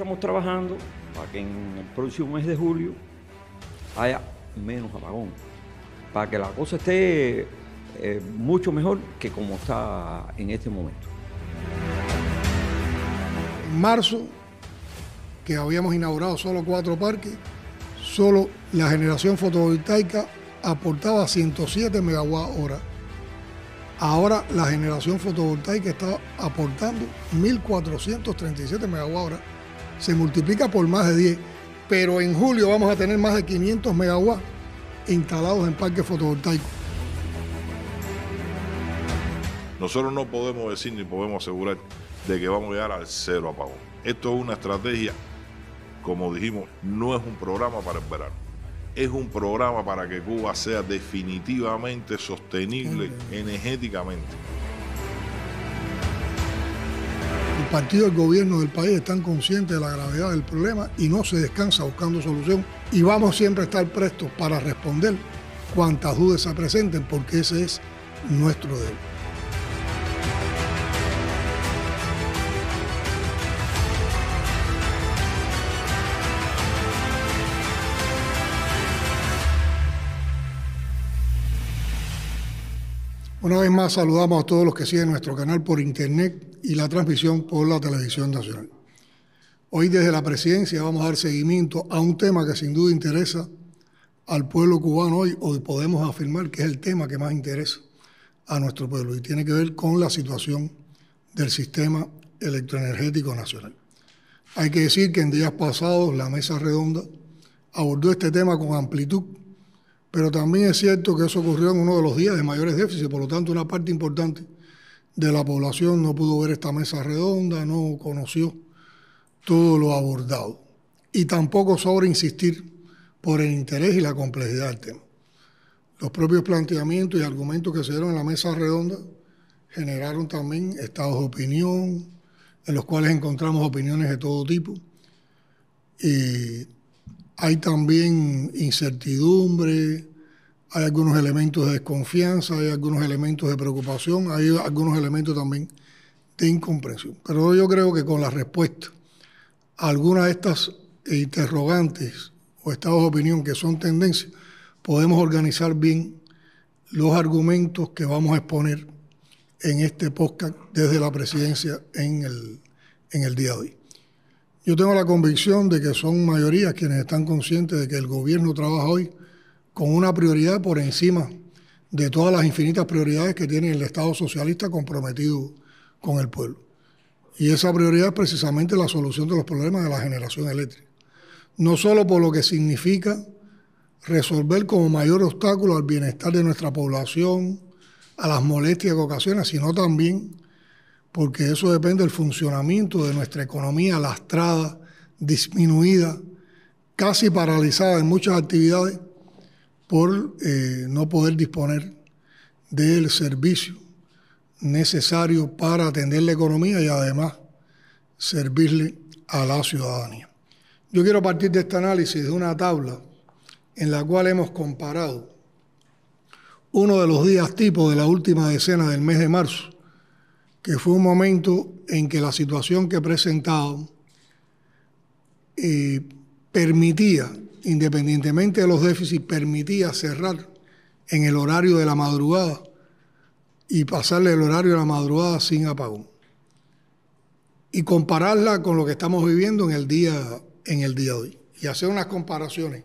estamos trabajando para que en el próximo mes de julio haya menos apagón, para que la cosa esté mucho mejor que como está en este momento. En marzo, que habíamos inaugurado solo 4 parques, solo la generación fotovoltaica aportaba 107 megawatt-hora. Ahora la generación fotovoltaica está aportando 1.437 megawatt-hora. Se multiplica por más de 10, pero en julio vamos a tener más de 500 megawatts instalados en parques fotovoltaicos. Nosotros no podemos decir ni podemos asegurar de que vamos a llegar al 0 apagón. Esto es una estrategia, como dijimos, no es un programa para el verano. Es un programa para que Cuba sea definitivamente sostenible energéticamente. El partido y el gobierno del país están conscientes de la gravedad del problema y no se descansa buscando solución. Y vamos siempre a estar prestos para responder cuantas dudas se presenten, porque ese es nuestro deber. Una vez más saludamos a todos los que siguen nuestro canal por internet y la transmisión por la televisión nacional. Hoy desde la presidencia vamos a dar seguimiento a un tema que sin duda interesa al pueblo cubano hoy podemos afirmar que es el tema que más interesa a nuestro pueblo y tiene que ver con la situación del sistema electroenergético nacional. Hay que decir que en días pasados la mesa redonda abordó este tema con amplitud, pero también es cierto que eso ocurrió en uno de los días de mayores déficits, por lo tanto una parte importante de la población no pudo ver esta mesa redonda, no conoció todo lo abordado. Y tampoco sobra insistir por el interés y la complejidad del tema. Los propios planteamientos y argumentos que se dieron en la mesa redonda generaron también estados de opinión, en los cuales encontramos opiniones de todo tipo. Y hay también incertidumbre, hay algunos elementos de desconfianza, hay algunos elementos de preocupación, hay algunos elementos también de incomprensión. Pero yo creo que con la respuesta a algunas de estas interrogantes o estados de opinión que son tendencias, podemos organizar bien los argumentos que vamos a exponer en este podcast desde la presidencia en el día de hoy. Yo tengo la convicción de que son mayorías quienes están conscientes de que el gobierno trabaja hoy con una prioridad por encima de todas las infinitas prioridades que tiene el Estado socialista comprometido con el pueblo. Y esa prioridad es precisamente la solución de los problemas de la generación eléctrica. No solo por lo que significa resolver como mayor obstáculo al bienestar de nuestra población, a las molestias que ocasiona, sino también porque eso depende del funcionamiento de nuestra economía lastrada, disminuida, casi paralizada en muchas actividades por no poder disponer del servicio necesario para atender la economía y además servirle a la ciudadanía. Yo quiero partir de este análisis de una tabla en la cual hemos comparado uno de los días tipo de la última decena del mes de marzo, que fue un momento en que la situación que presentaba permitía, independientemente de los déficits, permitía cerrar en el horario de la madrugada y pasarle el horario de la madrugada sin apagón. Y compararla con lo que estamos viviendo en el día de hoy. Y hacer unas comparaciones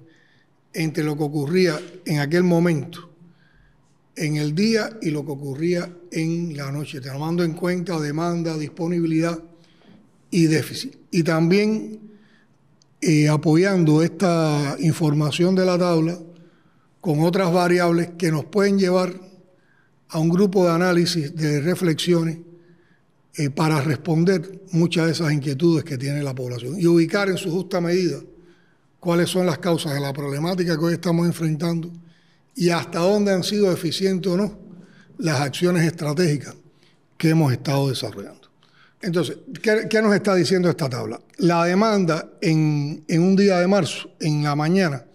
entre lo que ocurría en aquel momento, en el día, y lo que ocurría en la noche, tomando en cuenta demanda, disponibilidad y déficit. Y también apoyando esta información de la tabla con otras variables que nos pueden llevar a un grupo de análisis, de reflexiones, para responder muchas de esas inquietudes que tiene la población y ubicar en su justa medida cuáles son las causas de la problemática que hoy estamos enfrentando y hasta dónde han sido eficientes o no las acciones estratégicas que hemos estado desarrollando. Entonces, ¿qué nos está diciendo esta tabla? La demanda en un día de marzo, en la mañana,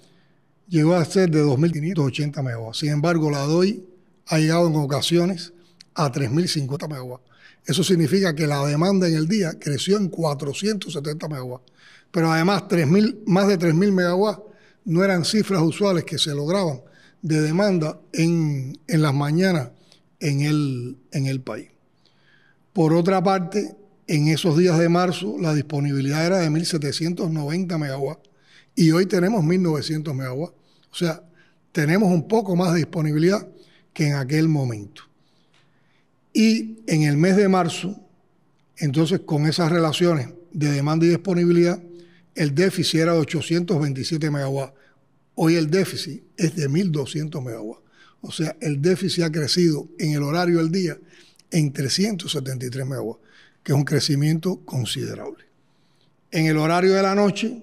llegó a ser de 2.580 megawatts. Sin embargo, la de hoy ha llegado en ocasiones a 3.050 megawatts. Eso significa que la demanda en el día creció en 470 megawatts. Pero además más de 3.000 megawatts no eran cifras usuales que se lograban de demanda en las mañanas en el país. Por otra parte, en esos días de marzo la disponibilidad era de 1.790 megawatts y hoy tenemos 1.900 megawatts. O sea, tenemos un poco más de disponibilidad que en aquel momento. Y en el mes de marzo, entonces con esas relaciones de demanda y disponibilidad, el déficit era de 827 megawatts. Hoy el déficit es de 1.200 megawatts. O sea, el déficit ha crecido en el horario del día en 373 megawatts, que es un crecimiento considerable. En el horario de la noche,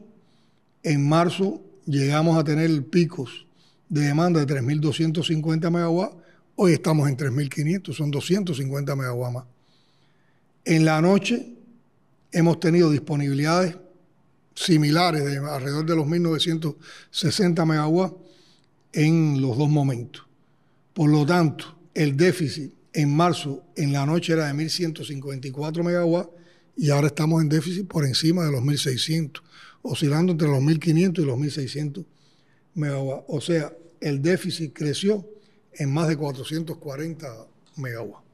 en marzo, llegamos a tener picos de demanda de 3.250 megawatts. Hoy estamos en 3.500, son 250 megawatts más. En la noche hemos tenido disponibilidades similares de alrededor de los 1.960 megawatts en los dos momentos. Por lo tanto, el déficit en marzo en la noche era de 1.154 megawatts y ahora estamos en déficit por encima de los 1.600, oscilando entre los 1.500 y los 1.600 megawatts. O sea, el déficit creció en más de 440 megawatts.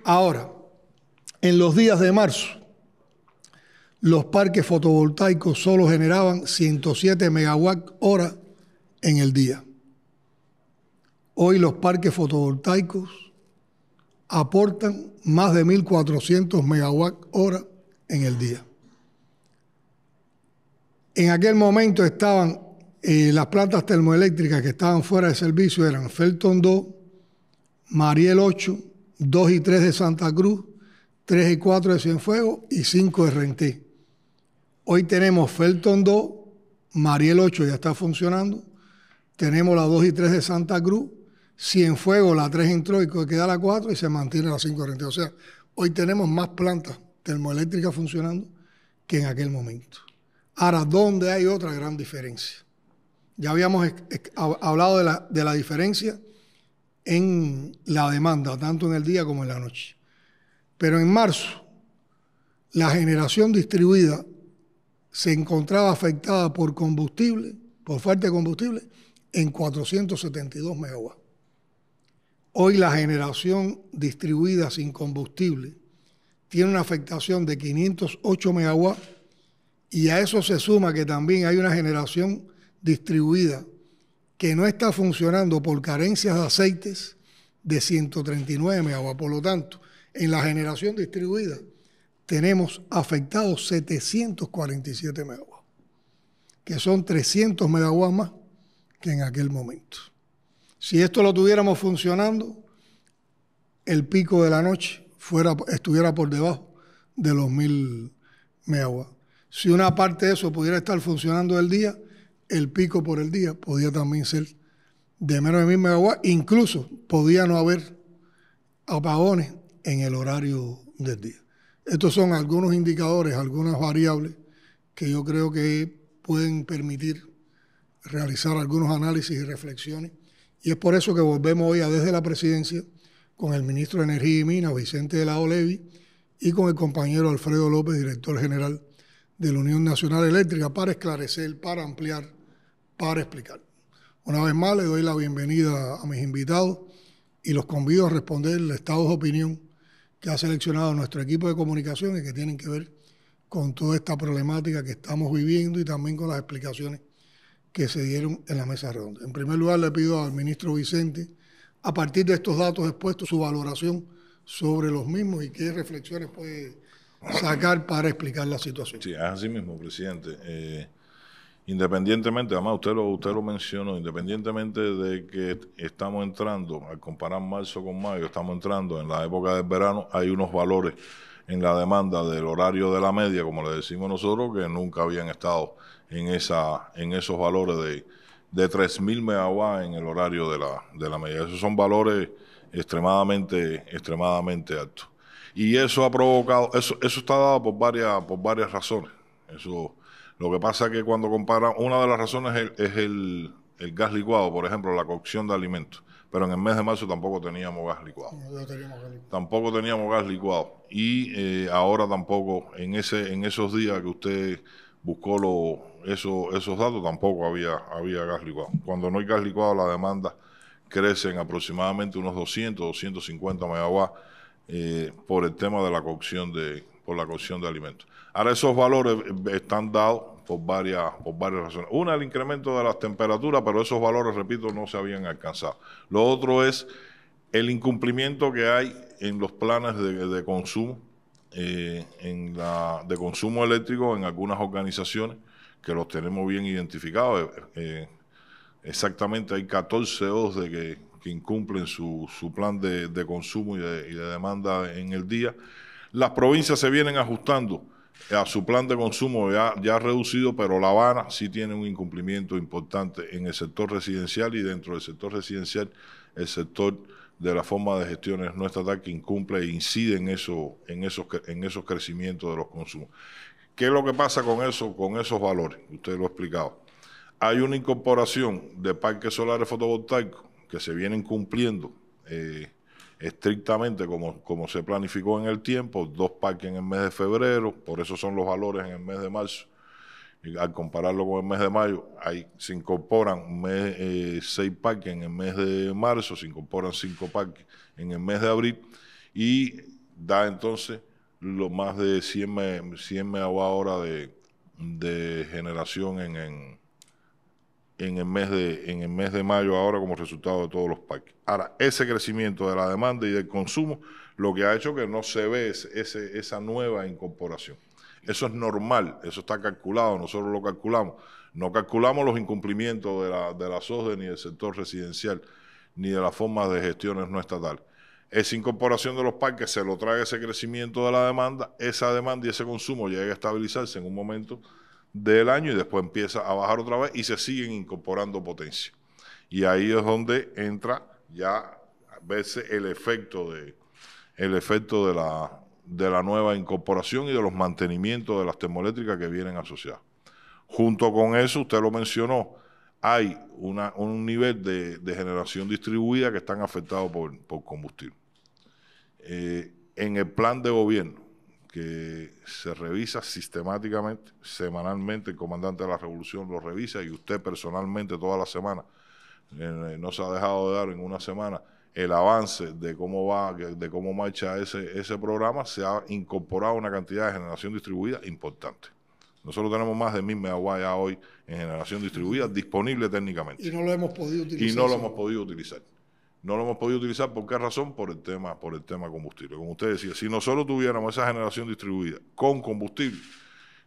Ahora, en los días de marzo, los parques fotovoltaicos solo generaban 107 megawatt hora en el día. Hoy los parques fotovoltaicos aportan más de 1.400 megawatt hora en el día. En aquel momento estaban las plantas termoeléctricas que estaban fuera de servicio, eran Felton 2, Mariel 8, 2 y 3 de Santa Cruz, 3 y 4 de Cienfuegos y 5 de Renté. Hoy tenemos Felton 2, Mariel 8 ya está funcionando, tenemos la 2 y 3 de Santa Cruz, Cienfuegos, la 3 entró y queda la 4 y se mantiene la 5 de Renté. O sea, hoy tenemos más plantas termoeléctricas funcionando que en aquel momento. Ahora, ¿dónde hay otra gran diferencia? Ya habíamos hablado de la diferencia en la demanda, tanto en el día como en la noche. Pero en marzo, la generación distribuida se encontraba afectada por combustible, por falta de combustible, en 472 megawatts. Hoy la generación distribuida sin combustible tiene una afectación de 508 megawatts y a eso se suma que también hay una generación distribuida que no está funcionando por carencias de aceites de 139 megawatts. Por lo tanto, en la generación distribuida tenemos afectados 747 megawatts, que son 300 megawatts más que en aquel momento. Si esto lo tuviéramos funcionando, el pico de la noche estuviera por debajo de los 1.000 megawatts. Si una parte de eso pudiera estar funcionando el día, el pico por el día podía también ser de menos de 1.000 megawatts. Incluso podía no haber apagones en el horario del día. Estos son algunos indicadores, algunas variables que yo creo que pueden permitir realizar algunos análisis y reflexiones. Y es por eso que volvemos hoy a Desde la Presidencia con el ministro de Energía y Minas, Vicente de la O Levi, y con el compañero Alfredo López, director general de la Unión Nacional Eléctrica, para esclarecer, para ampliar, para explicar. Una vez más, le doy la bienvenida a mis invitados y los convido a responder el estado de opinión que ha seleccionado nuestro equipo de comunicación y que tienen que ver con toda esta problemática que estamos viviendo y también con las explicaciones que se dieron en la mesa redonda. En primer lugar, le pido al ministro Vicente, a partir de estos datos expuestos, su valoración sobre los mismos y qué reflexiones puede sacar para explicar la situación. Sí, es así mismo, presidente. Independientemente, además usted lo mencionó, independientemente de que estamos entrando, al comparar marzo con mayo, estamos entrando en la época del verano, hay unos valores en la demanda del horario de la media, como le decimos nosotros, que nunca habían estado en esos valores de 3.000 megawatts en el horario de la media. Esos son valores extremadamente altos. Y eso ha provocado, eso está dado por varias razones. Lo que pasa es que cuando comparan, una de las razones es el gas licuado, por ejemplo, la cocción de alimentos. pero en el mes de marzo tampoco teníamos gas licuado. Tampoco teníamos gas licuado. Y ahora tampoco, en esos días que usted buscó esos datos, tampoco había gas licuado. Cuando no hay gas licuado, la demanda crece en aproximadamente unos 250 megawatts por el tema de la cocción de alimentos. Ahora, esos valores están dados por varias razones. Una, el incremento de las temperaturas, pero esos valores, repito, no se habían alcanzado. Lo otro es el incumplimiento que hay en los planes de consumo, de consumo eléctrico en algunas organizaciones, que los tenemos bien identificados. Exactamente hay 14 OSDE que incumplen su plan de consumo y de demanda en el día. Las provincias se vienen ajustando a su plan de consumo ya reducido, pero La Habana sí tiene un incumplimiento importante en el sector residencial, y dentro del sector residencial el sector de la forma de gestiones no estatal, que incumple e incide en esos crecimientos de los consumos. ¿Qué es lo que pasa con esos valores? Usted lo ha explicado. Hay una incorporación de parques solares fotovoltaicos que se vienen cumpliendo estrictamente como se planificó en el tiempo, 2 parques en el mes de febrero, por eso son los valores en el mes de marzo. Y al compararlo con el mes de mayo, se incorporan 6 parques en el mes de marzo, se incorporan 5 parques en el mes de abril, y da entonces lo más de 100 megawatt-hora de generación en el mes de mayo ahora, como resultado de todos los parques. Ahora, ese crecimiento de la demanda y del consumo, lo que ha hecho que no se ve esa nueva incorporación. Eso es normal, eso está calculado, nosotros lo calculamos. No calculamos los incumplimientos de la SOSDE, ni del sector residencial, ni de las formas de gestiones no estatales. Esa incorporación de los parques se lo trae ese crecimiento de la demanda, esa demanda y ese consumo llega a estabilizarse en un momento del año y después empieza a bajar otra vez y se siguen incorporando potencia. Y ahí es donde entra ya a verse el efecto de la nueva incorporación y de los mantenimientos de las termoeléctricas que vienen asociadas. Junto con eso, usted lo mencionó, hay un nivel de generación distribuida que están afectados por combustible. En el plan de gobierno, que se revisa sistemáticamente, semanalmente, el comandante de la Revolución lo revisa, y usted personalmente toda la semana, no se ha dejado de dar en una semana el avance de cómo marcha ese programa. Se ha incorporado una cantidad de generación distribuida importante. Nosotros tenemos más de 1000 megawatts ya hoy en generación distribuida disponible técnicamente. Y no lo hemos podido utilizar. Y no lo hemos podido utilizar. No lo hemos podido utilizar, ¿por qué razón? Por el tema combustible. Como usted decía, si nosotros tuviéramos esa generación distribuida con combustible,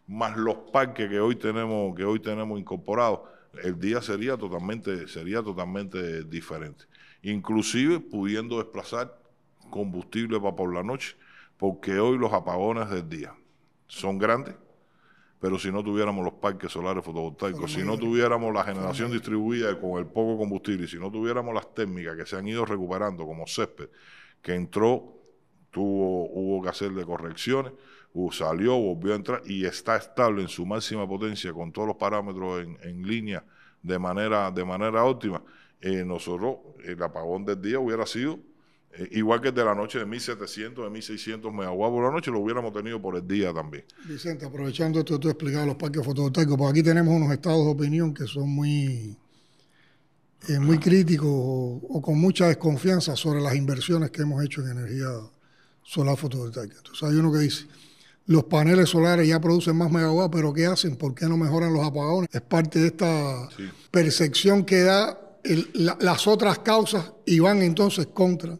más los parques que hoy tenemos incorporados, el día sería totalmente diferente. Inclusive pudiendo desplazar combustible para por la noche, porque hoy los apagones del día son grandes, pero si no tuviéramos los parques solares fotovoltaicos, si no tuviéramos la generación distribuida con el poco combustible, y si no tuviéramos las térmicas que se han ido recuperando, como Césped, que entró, hubo que hacerle correcciones, salió, volvió a entrar y está estable en su máxima potencia con todos los parámetros en línea de manera óptima. Nosotros, el apagón del día hubiera sido igual que el de la noche, de 1.700, de 1.600 megawatts por la noche, lo hubiéramos tenido por el día también. Vicente, aprovechando esto que tú explicabas los parques fotovoltaicos, pues aquí tenemos unos estados de opinión que son muy críticos o con mucha desconfianza sobre las inversiones que hemos hecho en energía solar fotovoltaica. Entonces hay uno que dice, los paneles solares ya producen más megawatts, pero ¿qué hacen? ¿Por qué no mejoran los apagones? Es parte de esta percepción que da las otras causas, y van entonces contra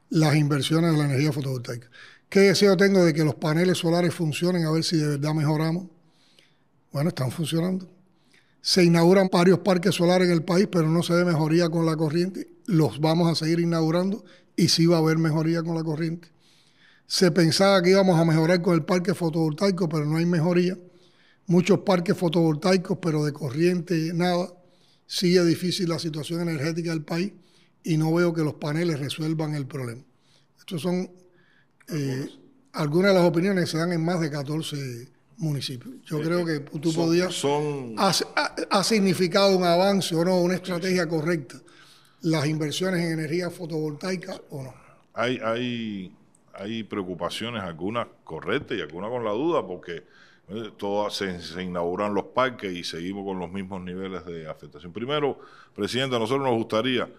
las inversiones de la energía fotovoltaica. ¿Qué deseo tengo de que los paneles solares funcionen, a ver si de verdad mejoramos? Bueno, están funcionando. Se inauguran varios parques solares en el país, pero no se ve mejoría con la corriente. Los vamos a seguir inaugurando y sí va a haber mejoría con la corriente. Se pensaba que íbamos a mejorar con el parque fotovoltaico, pero no hay mejoría. Muchos parques fotovoltaicos, pero de corriente nada. Sigue difícil la situación energética del país y no veo que los paneles resuelvan el problema. Estos son algunas de las opiniones que se dan en más de 14 municipios. Yo creo que tú podías... ¿Ha significado un avance o no, una estrategia correcta las inversiones en energía fotovoltaica o no? Hay preocupaciones, algunas correctas y algunas con la duda, porque todas se inauguran los parques y seguimos con los mismos niveles de afectación. Primero, Presidente, a nosotros nos gustaría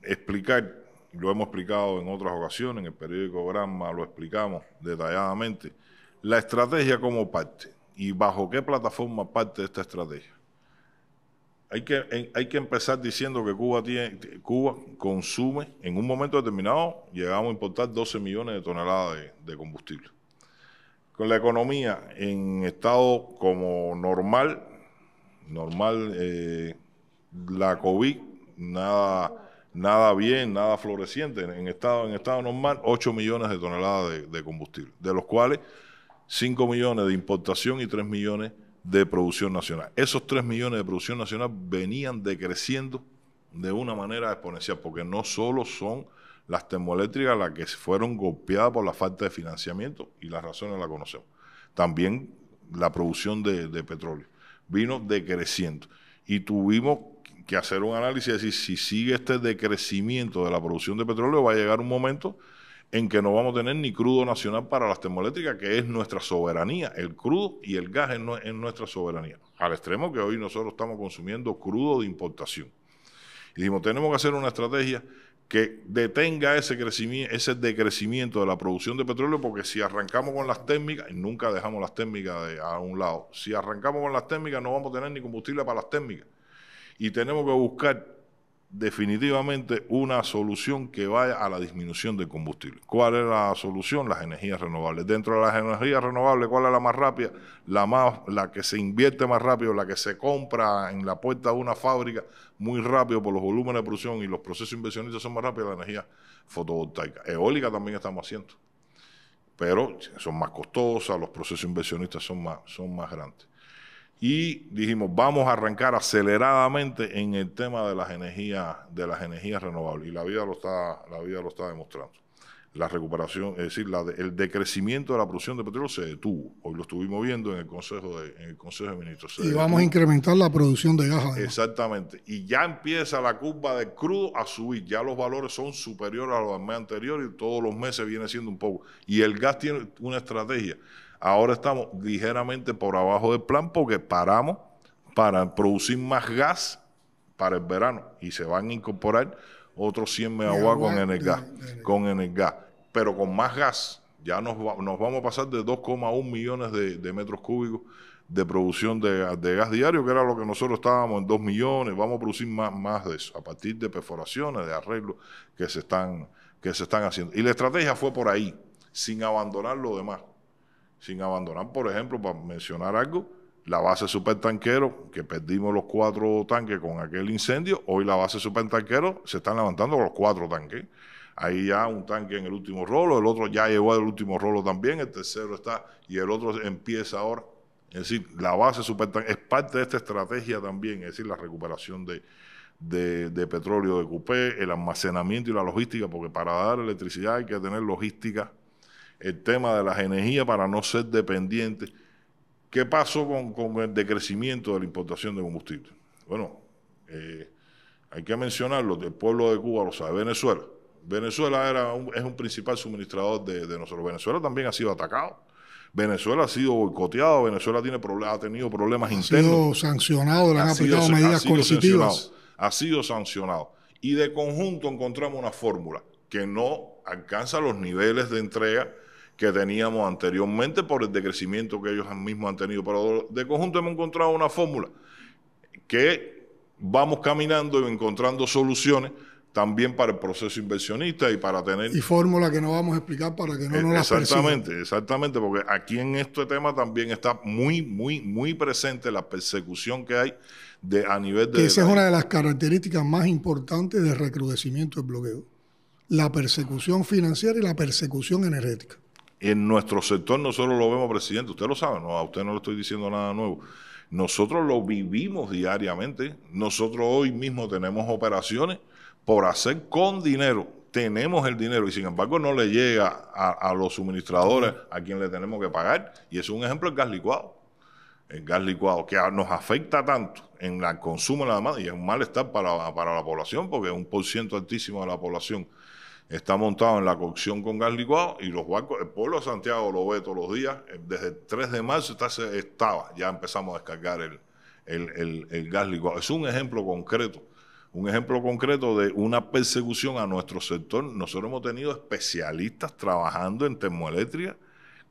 explicar, lo hemos explicado en otras ocasiones, en el periódico Granma lo explicamos detalladamente, la estrategia como parte y bajo qué plataforma parte de esta estrategia. Hay que empezar diciendo que Cuba consume, en un momento determinado, llegamos a importar 12 millones de toneladas de combustible. Con la economía en estado como normal, la COVID, nada bien, nada floreciente, en estado normal, 8 millones de toneladas de combustible, de los cuales 5 millones de importación y 3 millones de producción nacional. Esos 3 millones de producción nacional venían decreciendo de una manera exponencial, porque no solo son las termoeléctricas las que fueron golpeadas por la falta de financiamiento, y las razones las conocemos. También la producción de petróleo vino decreciendo. Y tuvimos que hacer un análisis y decir, si sigue este decrecimiento de la producción de petróleo, va a llegar un momento en que no vamos a tener ni crudo nacional para las termoeléctricas, que es nuestra soberanía. El crudo y el gas es nuestra soberanía. Al extremo que hoy nosotros estamos consumiendo crudo de importación. Y dijimos, tenemos que hacer una estrategia que detenga ese decrecimiento de la producción de petróleo, porque si arrancamos con las térmicas, y nunca dejamos las térmicas a un lado, si arrancamos con las térmicas no vamos a tener ni combustible para las térmicas. Y tenemos que buscar definitivamente una solución que vaya a la disminución del combustible. ¿Cuál es la solución? Las energías renovables. Dentro de las energías renovables, ¿cuál es la más rápida? La que se invierte más rápido, la que se compra en la puerta de una fábrica muy rápido por los volúmenes de producción y los procesos inversionistas son más rápidos, la energía fotovoltaica. Eólica también estamos haciendo, pero son más costosas, los procesos inversionistas son más grandes. Y dijimos, vamos a arrancar aceleradamente en el tema de las energías renovables. Y la vida lo está demostrando. La recuperación, es decir, el decrecimiento de la producción de petróleo se detuvo. Hoy lo estuvimos viendo en el Consejo de Ministros. Y vamos a incrementar la producción de gas. Además. Exactamente. Y ya empieza la curva del crudo a subir. Ya los valores son superiores a los del mes anterior y todos los meses viene siendo un poco. Y el gas tiene una estrategia. Ahora estamos ligeramente por abajo del plan porque paramos para producir más gas para el verano y se van a incorporar otros 100 megawatts con Enelgas, pero con más gas. Ya nos vamos a pasar de 2,1 millones de metros cúbicos de producción de gas diario, que era lo que nosotros estábamos en 2 millones. Vamos a producir más de eso, a partir de perforaciones, de arreglos que se están haciendo. Y la estrategia fue por ahí, sin abandonar lo demás. Sin abandonar, por ejemplo, para mencionar algo, la base supertanquero, que perdimos los 4 tanques con aquel incendio, hoy la base supertanquero se están levantando los 4 tanques. Ahí ya un tanque en el último rolo, el otro ya llegó al último rolo también, el tercero está, y el otro empieza ahora. Es decir, la base supertanquero es parte de esta estrategia también, es decir, la recuperación de petróleo de Cupé, el almacenamiento y la logística, porque para dar electricidad hay que tener logística. El tema de las energías para no ser dependientes. ¿Qué pasó con el decrecimiento de la importación de combustible? Bueno, hay que mencionarlo, el pueblo de Cuba lo sabe. Venezuela. Venezuela es un principal suministrador de nosotros. Venezuela también ha sido atacado. Venezuela ha sido boicoteado. Venezuela ha tenido problemas internos. Ha sido sancionado, le han aplicado medidas coercitivas. Ha sido sancionado. Y de conjunto encontramos una fórmula que no alcanza los niveles de entrega que teníamos anteriormente por el decrecimiento que ellos mismos han tenido. Pero de conjunto hemos encontrado una fórmula que vamos caminando y encontrando soluciones también para el proceso inversionista y para tener... Y fórmula que no vamos a explicar para que no nos las persigan. Exactamente, porque aquí en este tema también está muy presente la persecución que hay a nivel de... Esa es una de las características más importantes del recrudecimiento del bloqueo. La persecución financiera y la persecución energética. En nuestro sector nosotros lo vemos, presidente, usted lo sabe, no, a usted no le estoy diciendo nada nuevo. Nosotros lo vivimos diariamente. Nosotros hoy mismo tenemos operaciones por hacer con dinero. Tenemos el dinero y sin embargo no le llega a los suministradores a quien le tenemos que pagar. Y es un ejemplo el gas licuado. el gas licuado, que nos afecta tanto en el consumo de la demanda y es un malestar para la población, porque un % altísimo de la población está montado en la cocción con gas licuado y los barcos, el pueblo de Santiago lo ve todos los días, desde el 3 de marzo ya empezamos a descargar el gas licuado. Es un ejemplo concreto de una persecución a nuestro sector. Nosotros hemos tenido especialistas trabajando en termoeléctrica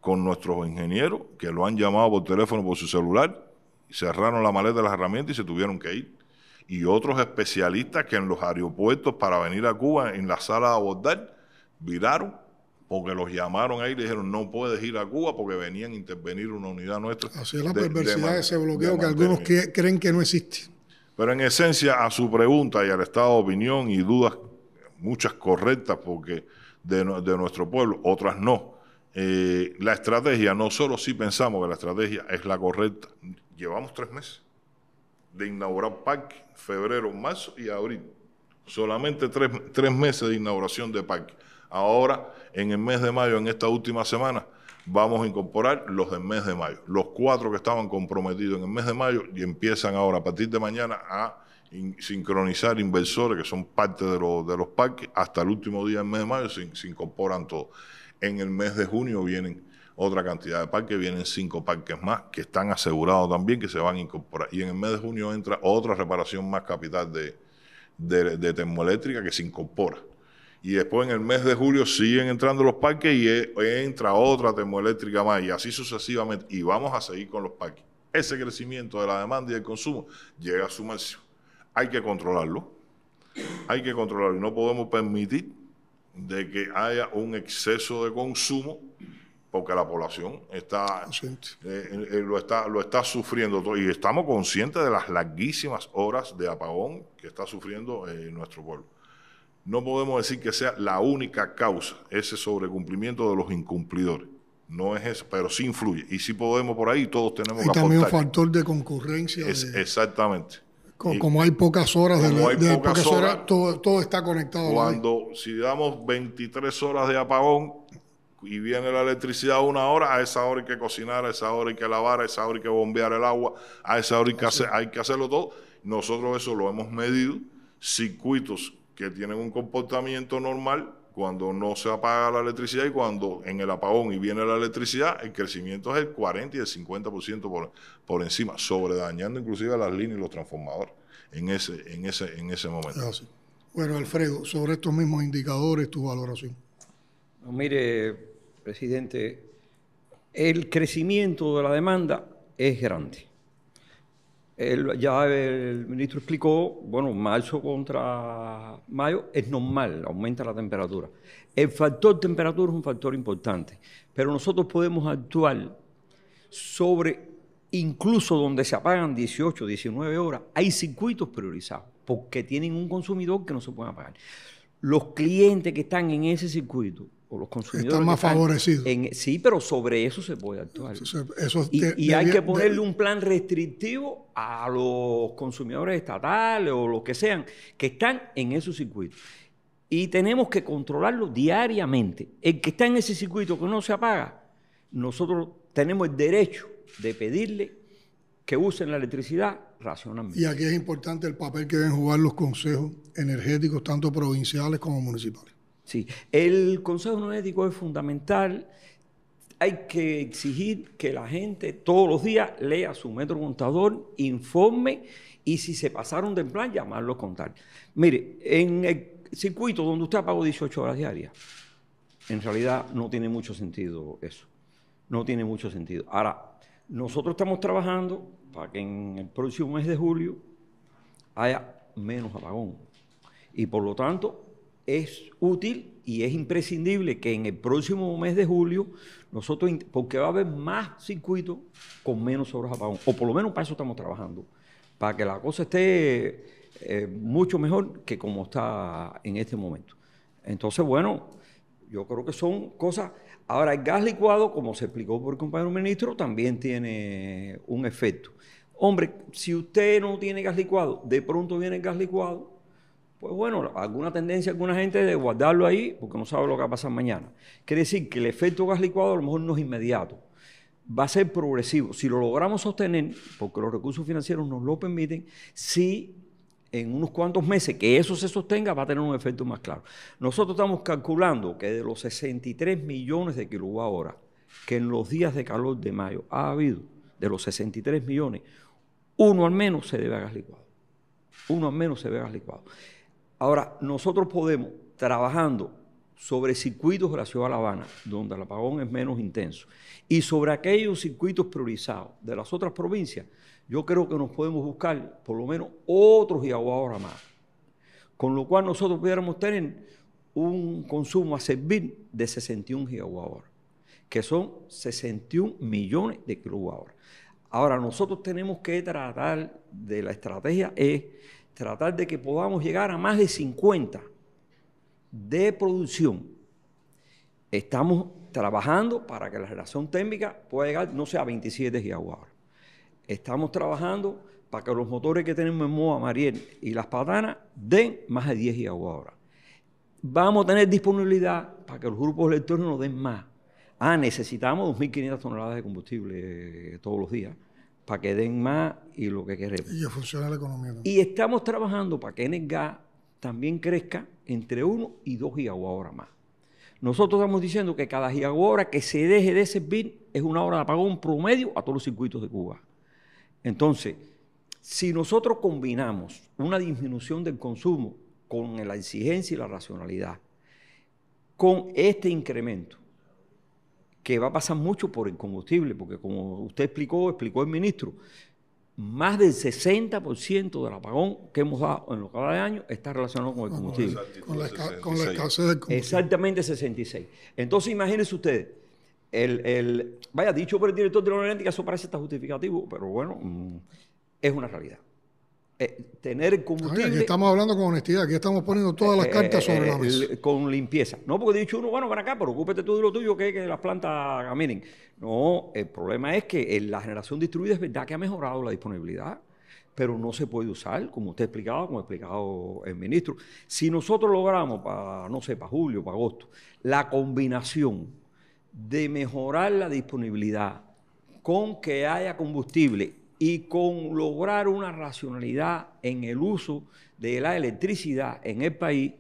con nuestros ingenieros que lo han llamado por teléfono, por su celular, cerraron la maleta de las herramientas y se tuvieron que ir. Y otros especialistas que en los aeropuertos para venir a Cuba, en la sala de abordar, viraron porque los llamaron ahí y le dijeron no puedes ir a Cuba porque venían a intervenir una unidad nuestra. Así es la perversidad de ese bloqueo que algunos creen que no existe. Pero en esencia, a su pregunta y al estado de opinión y dudas, muchas correctas porque de nuestro pueblo, otras no. La estrategia, nosotros sí pensamos que la estrategia es la correcta. Llevamos 3 meses de inaugurar parque, febrero, marzo y abril. Solamente 3 meses de inauguración de parque. Ahora, en el mes de mayo, en esta última semana, vamos a incorporar los del mes de mayo. Los 4 que estaban comprometidos en el mes de mayo y empiezan ahora, a partir de mañana, a sincronizar inversores que son parte de los parques. Hasta el último día del mes de mayo se incorporan todos. En el mes de junio vienen otra cantidad de parques, vienen 5 parques más que están asegurados también que se van a incorporar. Y en el mes de junio entra otra reparación más capital de termoeléctrica que se incorpora. Y después en el mes de julio siguen entrando los parques y entra otra termoeléctrica más y así sucesivamente. Y vamos a seguir con los parques. Ese crecimiento de la demanda y del consumo llega a su máximo. Hay que controlarlo. Y no podemos permitir de que haya un exceso de consumo porque la población lo está sufriendo todo. Y estamos conscientes de las larguísimas horas de apagón que está sufriendo nuestro pueblo. No podemos decir que sea la única causa ese sobrecumplimiento de los incumplidores. No es eso, pero sí influye. Y sí podemos por ahí, todos tenemos que aportar. Y también un factor de concurrencia. Exactamente. Como hay pocas horas, todo está conectado. Si damos 23 horas de apagón y viene la electricidad 1 hora, a esa hora hay que cocinar, a esa hora hay que lavar, a esa hora hay que bombear el agua, a esa hora hay que hacerlo todo. Nosotros eso lo hemos medido, circuitos que tienen un comportamiento normal cuando no se apaga la electricidad y cuando en el apagón y viene la electricidad, el crecimiento es el 40 y el 50% por encima, sobredañando inclusive las líneas y los transformadores en ese momento. Bueno, Alfredo, sobre estos mismos indicadores, tu valoración. No, mire, presidente, el crecimiento de la demanda es grande. Ya el ministro explicó, bueno, marzo contra mayo es normal, aumenta la temperatura. El factor temperatura es un factor importante, pero nosotros podemos actuar sobre, incluso donde se apagan 18, 19 horas, hay circuitos priorizados, porque tienen un consumidor que no se puede apagar. Los clientes que están en ese circuito, o los consumidores están más favorecidos. Sí, pero sobre eso se puede actuar. Y hay que ponerle un plan restrictivo a los consumidores estatales o los que sean, que están en esos circuitos. Y tenemos que controlarlo diariamente. El que está en ese circuito que no se apaga, nosotros tenemos el derecho de pedirle que usen la electricidad racionalmente. Y aquí es importante el papel que deben jugar los consejos energéticos, tanto provinciales como municipales. Sí, el Consejo Energético es fundamental. Hay que exigir que la gente todos los días lea su metro contador, informe y si se pasaron del plan, llamarlo a contar. Mire, en el circuito donde usted apagó 18 horas diarias, en realidad no tiene mucho sentido eso. No tiene mucho sentido. Ahora, nosotros estamos trabajando para que en el próximo mes de julio haya menos apagón. Y por lo tanto, es útil y es imprescindible que en el próximo mes de julio nosotros, porque va a haber más circuitos con menos horas de apagón, o por lo menos para eso estamos trabajando, para que la cosa esté mucho mejor que como está en este momento. Entonces, bueno, yo creo que son cosas. Ahora, el gas licuado, como se explicó por el compañero ministro, también tiene un efecto. Hombre, si usted no tiene gas licuado, de pronto viene el gas licuado, pues bueno, alguna tendencia, alguna gente de guardarlo ahí porque no sabe lo que va a pasar mañana. Quiere decir que el efecto gas licuado a lo mejor no es inmediato, va a ser progresivo. Si lo logramos sostener, porque los recursos financieros nos lo permiten, si en unos cuantos meses que eso se sostenga, va a tener un efecto más claro. Nosotros estamos calculando que de los 63 millones de kilowatt-hora que en los días de calor de mayo ha habido, de los 63 millones, uno al menos se debe a gas licuado. Uno al menos se debe a gas licuado. Ahora, nosotros podemos, trabajando sobre circuitos de la ciudad de La Habana, donde el apagón es menos intenso, y sobre aquellos circuitos priorizados de las otras provincias, yo creo que nos podemos buscar por lo menos otros gigawatt-hora más. Con lo cual nosotros pudiéramos tener un consumo a servir de 61 gigawatt-hora, que son 61 millones de kilowatt-hora. Ahora, nosotros tenemos que tratar de la estrategia, es tratar de que podamos llegar a más de 50 de producción. Estamos trabajando para que la generación térmica pueda llegar, no sé, a 27 gigawatt-hora. Estamos trabajando para que los motores que tenemos en Moa, Mariel y Las Patanas den más de 10 gigawatt-hora. Vamos a tener disponibilidad para que los grupos electrónicos nos den más. Necesitamos 2.500 toneladas de combustible todos los días para que den más y lo que queremos. Y que funcione la economía también. Y estamos trabajando para que Energas también crezca entre 1 y 2 gigawatt-hora más. Nosotros estamos diciendo que cada gigawatt-hora que se deje de servir es una hora de apagón promedio a todos los circuitos de Cuba. Entonces, si nosotros combinamos una disminución del consumo con la exigencia y la racionalidad, con este incremento, que va a pasar mucho por el combustible, porque como usted explicó el ministro, más del 60% del apagón que hemos dado en lo que va de año está relacionado con el combustible. Con la escasez del combustible. Exactamente 66. Entonces, imagínense ustedes, vaya, dicho por el director de la Unión, que eso parece estar justificativo, pero bueno, es una realidad. Tener el combustible... Aquí estamos hablando con honestidad, aquí estamos poniendo todas las cartas sobre la mesa. Con limpieza. No porque he dicho uno, bueno, ven acá, preocúpate tú de lo tuyo, que las plantas caminen. No, el problema es que la generación distribuida es verdad que ha mejorado la disponibilidad, pero no se puede usar, como usted explicaba, como ha explicado el ministro. Si nosotros logramos, no sé, para julio, para agosto, la combinación de mejorar la disponibilidad con que haya combustible y con lograr una racionalidad en el uso de la electricidad en el país,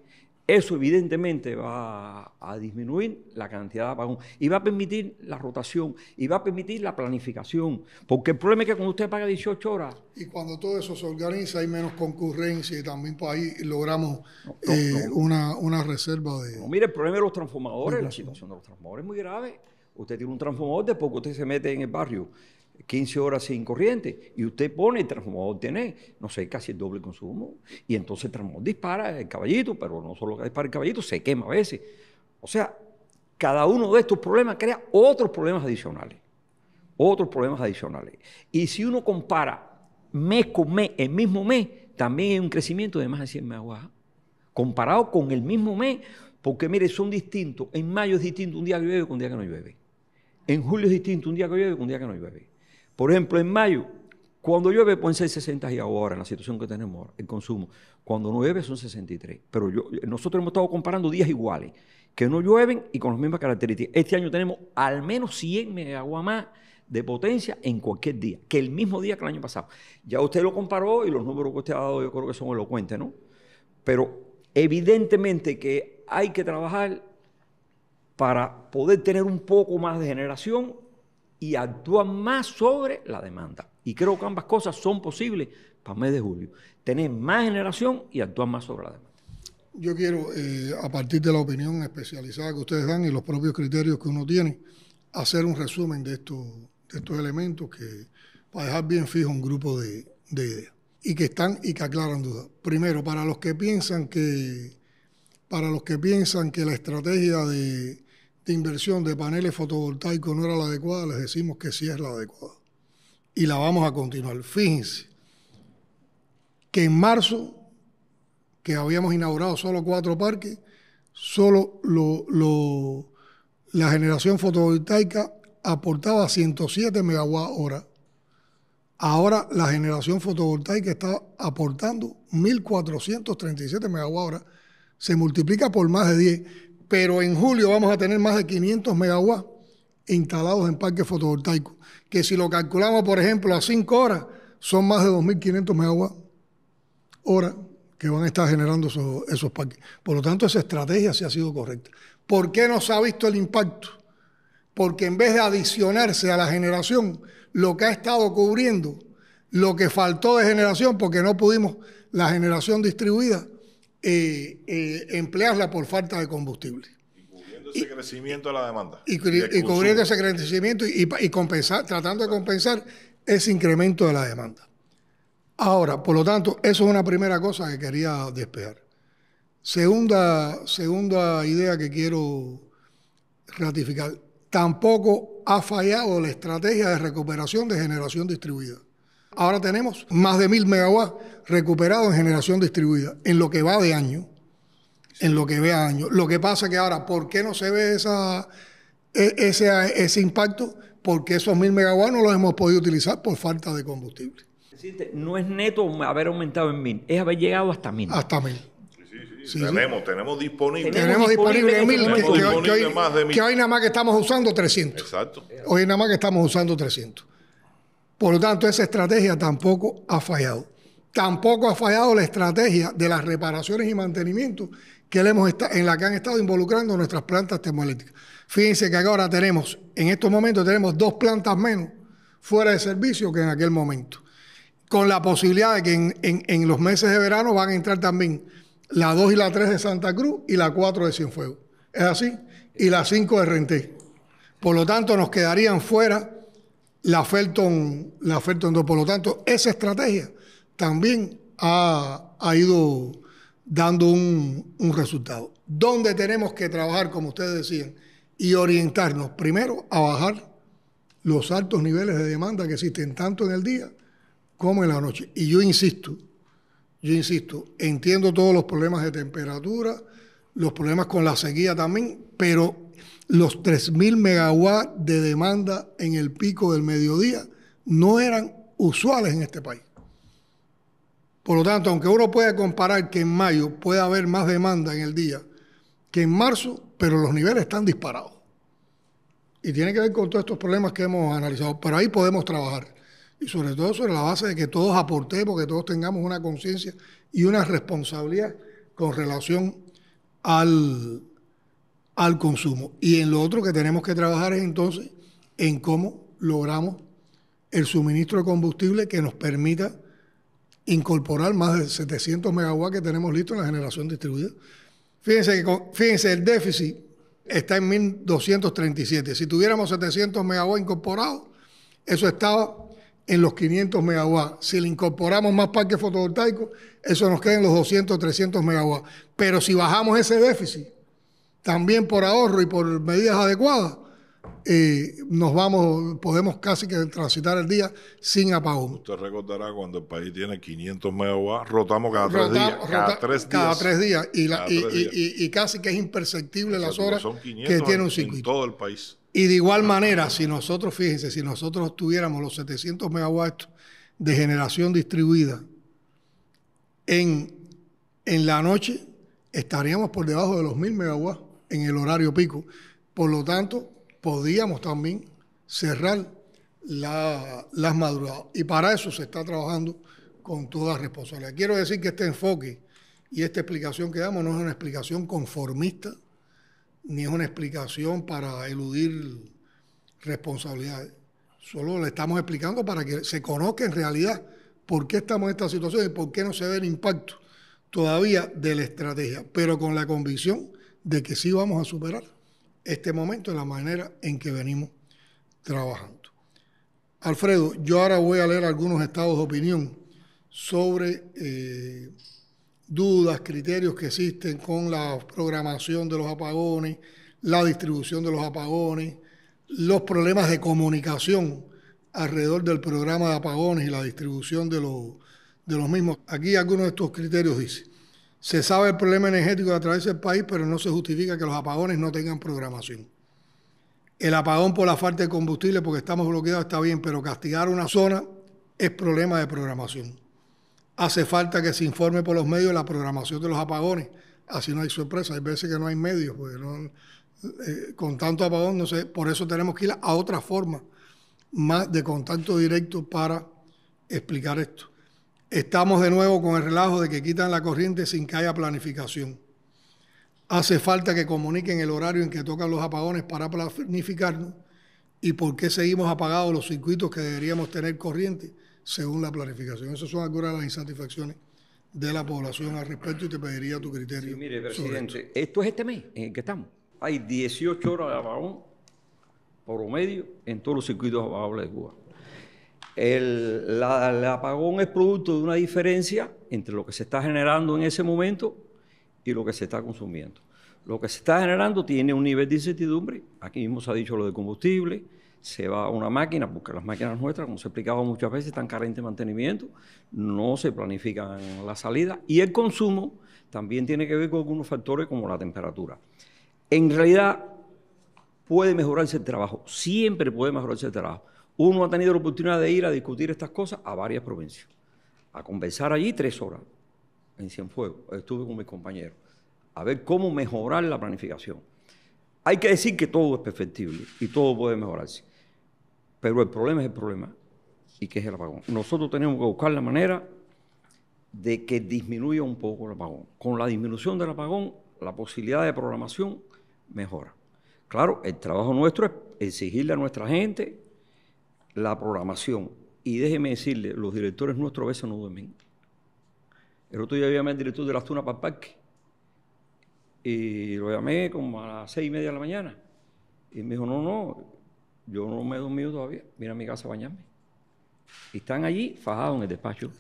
eso evidentemente va a disminuir la cantidad de apagón y va a permitir la rotación y va a permitir la planificación, porque el problema es que cuando usted paga 18 horas... Y cuando todo eso se organiza hay menos concurrencia y también por ahí logramos una reserva de... No, mire, el problema de los transformadores, la situación de los transformadores es muy grave. Usted tiene un transformador, después que usted se mete en el barrio 15 horas sin corriente y usted pone el transformador, tiene, no sé, casi el doble consumo y entonces el transformador dispara el caballito, pero no solo que dispara el caballito, se quema a veces. O sea, cada uno de estos problemas crea otros problemas adicionales. Y si uno compara mes con mes, el mismo mes, también hay un crecimiento de más de 100 megawatts. Comparado con el mismo mes, porque mire, son distintos. En mayo es distinto un día que llueve con un día que no llueve. En julio es distinto un día que llueve con un día que no llueve. Por ejemplo, en mayo, cuando llueve pueden ser 60 gigawatt en la situación que tenemos ahora, el consumo. Cuando no llueve son 63. Pero nosotros hemos estado comparando días iguales, que no llueven y con las mismas características. Este año tenemos al menos 100 megawatts más de potencia en cualquier día, que el mismo día que el año pasado. Ya usted lo comparó y los números que usted ha dado yo creo que son elocuentes, ¿no? Pero evidentemente que hay que trabajar para poder tener un poco más de generación y actuar más sobre la demanda. Y creo que ambas cosas son posibles para el mes de julio. Tener más generación y actuar más sobre la demanda. Yo quiero, a partir de la opinión especializada que ustedes dan y los propios criterios que uno tiene, hacer un resumen de estos elementos que, para dejar bien fijo un grupo de ideas y que están y que aclaran dudas. Primero, para los que piensan que la estrategia de inversión de paneles fotovoltaicos no era la adecuada, les decimos que sí es la adecuada. Y la vamos a continuar. Fíjense que en marzo, que habíamos inaugurado solo 4 parques, solo la generación fotovoltaica aportaba 107 megawatt-hora. Ahora la generación fotovoltaica está aportando 1.437 megawatt-hora. Se multiplica por más de 10. Pero en julio vamos a tener más de 500 megawatts instalados en parques fotovoltaicos, que si lo calculamos, por ejemplo, a 5 horas, son más de 2.500 megawatts hora que van a estar generando esos parques. Por lo tanto, esa estrategia sí ha sido correcta. ¿Por qué no se ha visto el impacto? Porque en vez de adicionarse a la generación, lo que ha estado cubriendo, lo que faltó de generación, porque no pudimos la generación distribuida, emplearla por falta de combustible. Y cubriendo ese crecimiento de la demanda. Y cubriendo ese crecimiento y compensar, tratando de compensar ese incremento de la demanda. Ahora, por lo tanto, eso es una primera cosa que quería despejar. Segunda idea que quiero ratificar. Tampoco ha fallado la estrategia de recuperación de generación distribuida. Ahora tenemos más de 1.000 megawatts recuperados en generación distribuida, en lo que va de año. En lo que va de año. Lo que pasa es que ahora, ¿por qué no se ve ese impacto? Porque esos 1.000 megawatts no los hemos podido utilizar por falta de combustible. No es neto haber aumentado en 1.000, es haber llegado hasta 1.000. Hasta 1.000. Sí. Tenemos disponible. Tenemos disponible 1.000 que hoy nada más que estamos usando 300. Exacto. Hoy nada más que estamos usando 300. Por lo tanto, esa estrategia tampoco ha fallado. Tampoco ha fallado la estrategia de las reparaciones y mantenimiento en la que han estado involucrando nuestras plantas termoeléctricas. Fíjense que ahora en estos momentos tenemos 2 plantas menos fuera de servicio que en aquel momento. Con la posibilidad de que en los meses de verano van a entrar también la 2 y la 3 de Santa Cruz y la 4 de Cienfuegos. ¿Es así? Y la 5 de Renté. Por lo tanto, nos quedarían fuera la Felton 2. Por lo tanto, esa estrategia también ha ido dando un resultado. ¿Dónde tenemos que trabajar, como ustedes decían, y orientarnos? Primero, a bajar los altos niveles de demanda que existen tanto en el día como en la noche. Y yo insisto, entiendo todos los problemas de temperatura, los problemas con la sequía también, pero los 3.000 megawatts de demanda en el pico del mediodía no eran usuales en este país. Por lo tanto, aunque uno puede comparar que en mayo puede haber más demanda en el día que en marzo, pero los niveles están disparados. Y tiene que ver con todos estos problemas que hemos analizado. Pero ahí podemos trabajar. Y sobre todo sobre la base de que todos aportemos, que todos tengamos una conciencia y una responsabilidad con relación al consumo. Y en lo otro que tenemos que trabajar es entonces en cómo logramos el suministro de combustible que nos permita incorporar más de 700 megawatts que tenemos listos en la generación distribuida. Fíjense, el déficit está en 1.237. Si tuviéramos 700 megawatts incorporados, eso estaba en los 500 megawatts. Si le incorporamos más parques fotovoltaicos, eso nos queda en los 200, 300 megawatts. Pero si bajamos ese déficit, también por ahorro y por medidas adecuadas, podemos casi que transitar el día sin apagón. Usted recordará cuando el país tiene 500 megawatts, rotamos cada 3 días. Y casi que es imperceptible las horas que tiene un circuito. En todo el país. Y de igual manera, si nosotros tuviéramos los 700 megawatts de generación distribuida en la noche, estaríamos por debajo de los 1.000 megawatts en el horario pico. Por lo tanto, podíamos también cerrar las madrugadas. Y para eso se está trabajando con toda responsabilidad. Quiero decir que este enfoque y esta explicación que damos no es una explicación conformista, ni es una explicación para eludir responsabilidades. Solo le estamos explicando para que se conozca en realidad por qué estamos en esta situación y por qué no se ve el impacto todavía de la estrategia, pero con la convicción de que sí vamos a superar este momento de la manera en que venimos trabajando. Alfredo, yo ahora voy a leer algunos estados de opinión sobre dudas, criterios que existen con la programación de los apagones, la distribución de los apagones, los problemas de comunicación alrededor del programa de apagones y la distribución de los mismos. Aquí algunos de estos criterios dicen: se sabe el problema energético que atraviesa el país, pero no se justifica que los apagones no tengan programación. El apagón por la falta de combustible porque estamos bloqueados está bien, pero castigar una zona es problema de programación. Hace falta que se informe por los medios de la programación de los apagones. Así no hay sorpresa. Hay veces que no hay medios, porque con tanto apagón, no sé, por eso tenemos que ir a otra forma más de contacto directo para explicar esto. Estamos de nuevo con el relajo de que quitan la corriente sin que haya planificación. Hace falta que comuniquen el horario en que tocan los apagones para planificarnos y por qué seguimos apagados los circuitos que deberíamos tener corriente según la planificación. Esas son algunas de las insatisfacciones de la población al respecto y te pediría tu criterio. Sí, mire, presidente, esto es este mes en el que estamos. Hay 18 horas de apagón promedio en todos los circuitos apagables de Cuba. El apagón es producto de una diferencia entre lo que se está generando en ese momento y lo que se está consumiendo. Lo que se está generando tiene un nivel de incertidumbre. Aquí mismo se ha dicho lo de combustible. Se va a una máquina, porque las máquinas nuestras, como se ha explicado muchas veces, están carentes de mantenimiento, no se planifican la salida. Y el consumo también tiene que ver con algunos factores como la temperatura. En realidad, puede mejorarse el trabajo, siempre puede mejorarse el trabajo. Uno ha tenido la oportunidad de ir a discutir estas cosas a varias provincias, a conversar allí 3 horas en Cienfuegos. Estuve con mis compañeros a ver cómo mejorar la planificación. Hay que decir que todo es perfectible y todo puede mejorarse, pero el problema es el problema y que es el apagón. Nosotros tenemos que buscar la manera de que disminuya un poco el apagón. Con la disminución del apagón, la posibilidad de programación mejora. Claro, el trabajo nuestro es exigirle a nuestra gente la programación. Y déjeme decirle, los directores nuestros a veces no duermen. El otro día llamé al director de las Tunas para el parque y lo llamé como a las 6:30 de la mañana. Y me dijo, no, yo no me he dormido todavía, vine a mi casa a bañarme. Y están allí fajados en el despacho,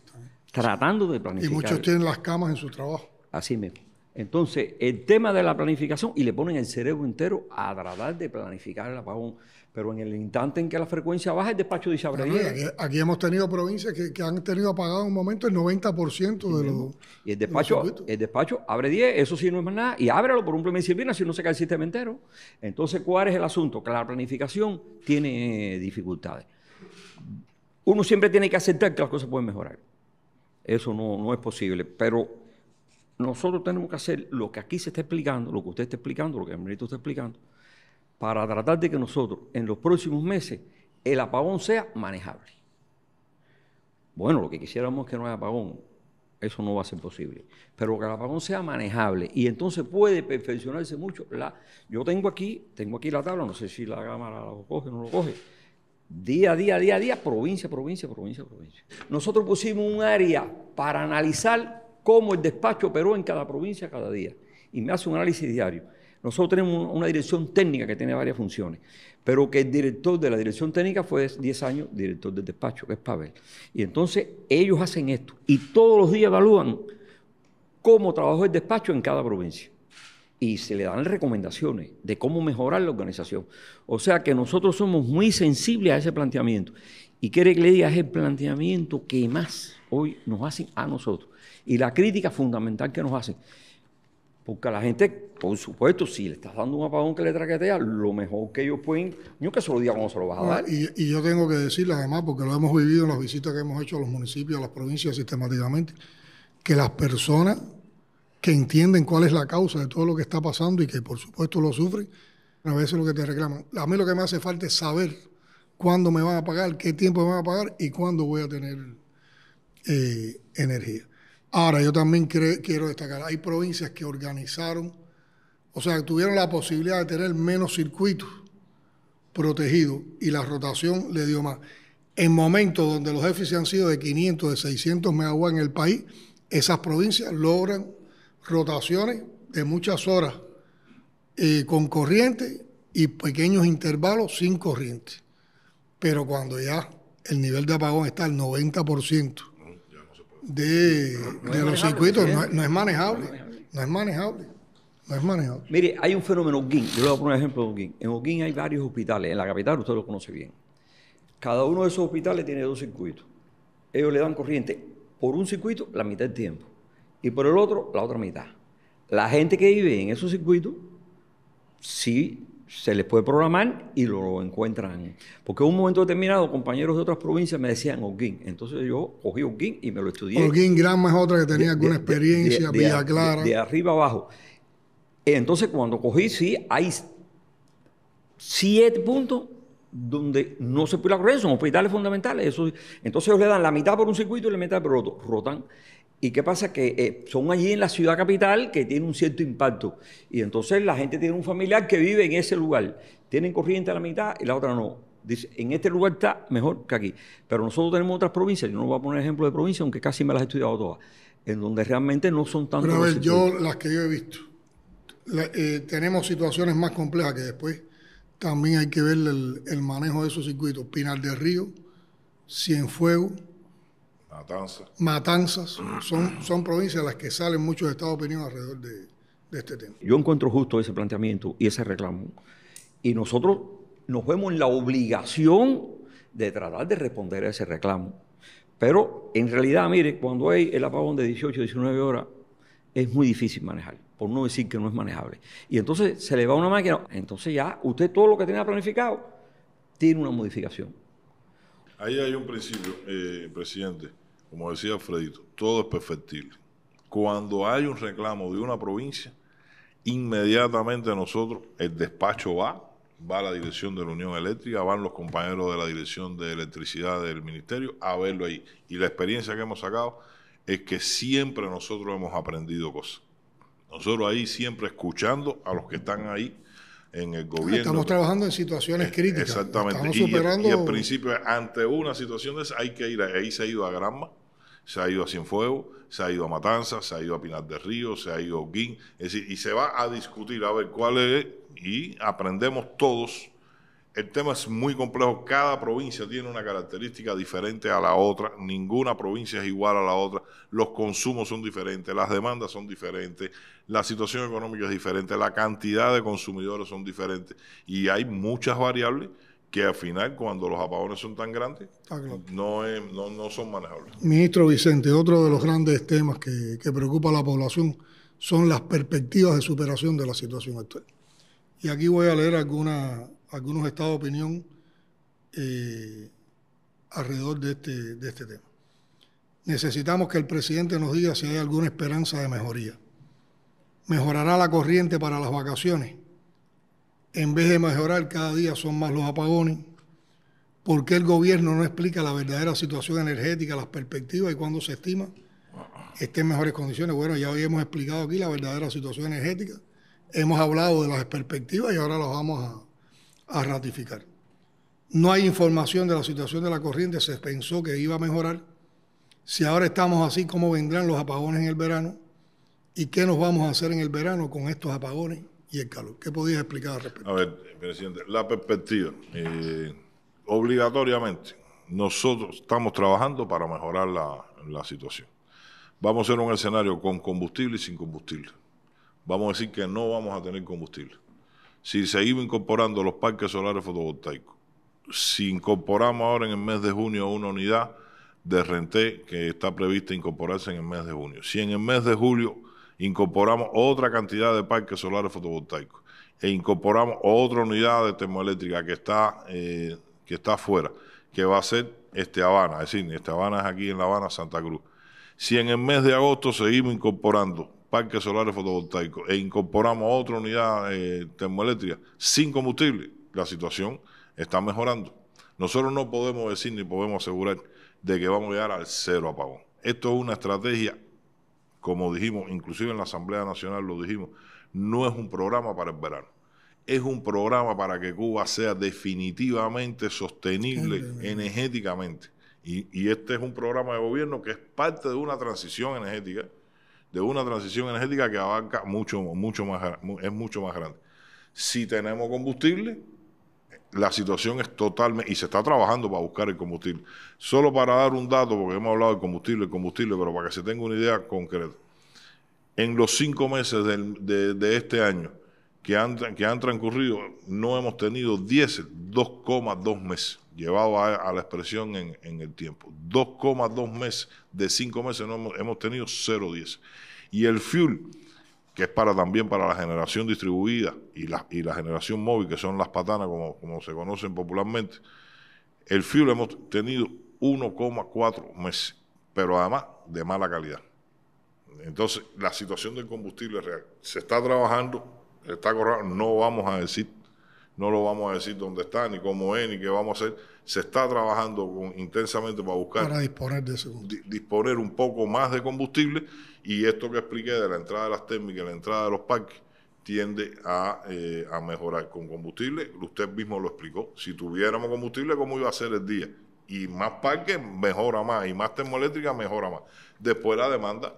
tratando de planificar. Y muchos tienen las camas en su trabajo. Así mismo. Entonces, el tema de la planificación, y le ponen el cerebro entero a tratar de planificar el apagón, pero en el instante en que la frecuencia baja, el despacho dice abre 10. Aquí hemos tenido provincias que han tenido apagado en un momento el 90% de los... Y el despacho abre 10, eso sí no es más nada, y ábrelo por un problema de disciplina si no se cae el sistema entero. Entonces, ¿cuál es el asunto? Que la planificación tiene dificultades. Uno siempre tiene que aceptar que las cosas pueden mejorar. Eso no es posible, pero nosotros tenemos que hacer lo que aquí se está explicando, lo que usted está explicando, lo que el ministro está explicando, para tratar de que nosotros, en los próximos meses, el apagón sea manejable. Bueno, lo que quisiéramos es que no haya apagón, eso no va a ser posible, pero que el apagón sea manejable y entonces puede perfeccionarse mucho. Yo tengo aquí la tabla, no sé si la cámara lo coge o no lo coge, día a día, provincia. Nosotros pusimos un área para analizar cómo el despacho operó en cada provincia cada día. Y me hace un análisis diario. Nosotros tenemos una dirección técnica que tiene varias funciones, pero que el director de la dirección técnica fue 10 años director del despacho, que es Pavel. Y entonces ellos hacen esto y todos los días evalúan cómo trabajó el despacho en cada provincia. Y se le dan recomendaciones de cómo mejorar la organización. O sea que nosotros somos muy sensibles a ese planteamiento. Y quiere que le diga, es el planteamiento que más hoy nos hacen a nosotros. Y la crítica fundamental que nos hacen. Porque a la gente, por supuesto, si le estás dando un apagón que le traquetea, lo mejor que ellos pueden, yo que se lo diga cómo se lo vas a dar. Y yo tengo que decirle además, porque lo hemos vivido en las visitas que hemos hecho a los municipios, a las provincias sistemáticamente, que las personas que entienden cuál es la causa de todo lo que está pasando y que por supuesto lo sufren, a veces lo que te reclaman. A mí lo que me hace falta es saber cuándo me van a pagar, qué tiempo me van a pagar y cuándo voy a tener energía. Ahora, yo también quiero destacar, hay provincias que organizaron, o sea, que tuvieron la posibilidad de tener menos circuitos protegidos y la rotación le dio más. En momentos donde los déficits han sido de 500, de 600 megawatts en el país, esas provincias logran rotaciones de muchas horas con corriente y pequeños intervalos sin corriente. Pero cuando ya el nivel de apagón está al 90%, de los circuitos, no es manejable. Mire, hay un fenómeno en Holguín, yo le voy a poner un ejemplo de Holguín. En Holguín hay varios hospitales, en la capital usted lo conoce bien. Cada uno de esos hospitales tiene 2 circuitos. Ellos le dan corriente por un circuito la mitad del tiempo y por el otro la otra mitad. La gente que vive en esos circuitos sí se les puede programar y lo encuentran. Porque en un momento determinado, compañeros de otras provincias me decían Holguín. Entonces yo cogí Holguín y me lo estudié. Holguín Granma es otra que tenía alguna experiencia, Villa Clara. De arriba abajo. Entonces cuando cogí, sí, hay 7 puntos donde no se puede la corriente, son hospitales fundamentales. Eso, entonces ellos le dan la mitad por un circuito y la mitad por otro, rotan. ¿Y qué pasa? Que son allí en la ciudad capital que tiene un cierto impacto. Y entonces la gente tiene un familiar que vive en ese lugar. Tienen corriente a la mitad y la otra no. Dice, en este lugar está mejor que aquí. Pero nosotros tenemos otras provincias, yo no voy a poner ejemplo de provincias, aunque casi me las he estudiado todas, en donde realmente no son tantos. Pero a ver, las que yo he visto, tenemos situaciones más complejas que después también hay que ver el manejo de esos circuitos. Pinar del Río, Cienfuegos, Matanzas, son provincias a las que salen muchos estados de opinión alrededor de este tema. Yo encuentro justo ese planteamiento y ese reclamo. Y nosotros nos vemos en la obligación de tratar de responder a ese reclamo. Pero en realidad, mire, cuando hay el apagón de 18, 19 horas, es muy difícil manejar, por no decir que no es manejable. Y entonces se le va una máquina, entonces ya usted todo lo que tenía planificado tiene una modificación. Ahí hay un principio, presidente, como decía Alfredito, todo es perfectible. Cuando hay un reclamo de una provincia, inmediatamente nosotros, el despacho va a la dirección de la Unión Eléctrica, van los compañeros de la Dirección de Electricidad del Ministerio a verlo ahí. Y la experiencia que hemos sacado es que siempre nosotros hemos aprendido cosas. Nosotros ahí siempre escuchando a los que están ahí en el gobierno. Estamos trabajando en situaciones críticas. Exactamente. Estamos superando... Y al principio, ante una situación de esa, hay que ir. Ahí se ha ido a Granma, se ha ido a Cienfuegos, se ha ido a Matanzas, se ha ido a Pinar del Río, se ha ido a Holguín. Es decir, y se va a discutir a ver cuál es, y aprendemos todos. El tema es muy complejo, cada provincia tiene una característica diferente a la otra, ninguna provincia es igual a la otra, los consumos son diferentes, las demandas son diferentes, la situación económica es diferente, la cantidad de consumidores son diferentes y hay muchas variables que al final, cuando los apagones son tan grandes, claro, no son manejables. Ministro Vicente, otro de los grandes temas que preocupa a la población son las perspectivas de superación de la situación actual. Y aquí voy a leer algunos estados de opinión alrededor de este tema. Necesitamos que el presidente nos diga si hay alguna esperanza de mejoría. ¿Mejorará la corriente para las vacaciones? En vez de mejorar, cada día son más los apagones. ¿Por qué el gobierno no explica la verdadera situación energética, las perspectivas y cuándo se estima esté en mejores condiciones? Bueno, ya habíamos explicado aquí la verdadera situación energética. Hemos hablado de las perspectivas y ahora las vamos a ratificar. No hay información de la situación de la corriente, se pensó que iba a mejorar. Si ahora estamos así, ¿cómo vendrán los apagones en el verano? ¿Y qué nos vamos a hacer en el verano con estos apagones y el calor? ¿Qué podías explicar al respecto? A ver, presidente, la perspectiva. Obligatoriamente, nosotros estamos trabajando para mejorar la situación. Vamos a hacer un escenario con combustible y sin combustible. Vamos a decir que no vamos a tener combustible. Si seguimos incorporando los parques solares fotovoltaicos, si incorporamos ahora en el mes de junio una unidad de Renté que está prevista incorporarse en el mes de junio, si en el mes de julio incorporamos otra cantidad de parques solares fotovoltaicos e incorporamos otra unidad de termoeléctrica que está afuera, que va a ser Habana, es decir, Habana es aquí en La Habana, Santa Cruz. Si en el mes de agosto seguimos incorporando parques solares fotovoltaicos e incorporamos otra unidad termoeléctrica sin combustible, la situación está mejorando. Nosotros no podemos decir ni podemos asegurar de que vamos a llegar al 0 apagón. Esto es una estrategia, como dijimos, inclusive en la Asamblea Nacional lo dijimos, no es un programa para el verano. Es un programa para que Cuba sea definitivamente sostenible energéticamente. Y este es un programa de gobierno que es parte de una transición energética, que abarca es mucho más grande. Si tenemos combustible, la situación es totalmente, y se está trabajando para buscar el combustible. Solo para dar un dato, porque hemos hablado del combustible, pero para que se tenga una idea concreta. En los 5 meses de este año que han transcurrido, no hemos tenido diésel, 2,2 meses, llevado a la expresión en el tiempo. 2,2 meses, de 5 meses no hemos tenido 0 diésel. Y el fuel, que es también para la generación distribuida y la generación móvil, que son las patanas, como se conocen popularmente, el fuel hemos tenido 1,4 meses, pero además de mala calidad. Entonces, la situación del combustible es real. Se está trabajando, no vamos a decir no lo vamos a decir dónde está, ni cómo es, ni qué vamos a hacer. Se está trabajando intensamente para buscar disponer un poco más de combustible, y esto que expliqué de la entrada de las térmicas y la entrada de los parques tiende a mejorar con combustible. Usted mismo lo explicó. Si tuviéramos combustible, ¿cómo iba a ser el día? Y más parques mejora más, y más termoeléctrica mejora más. Después la demanda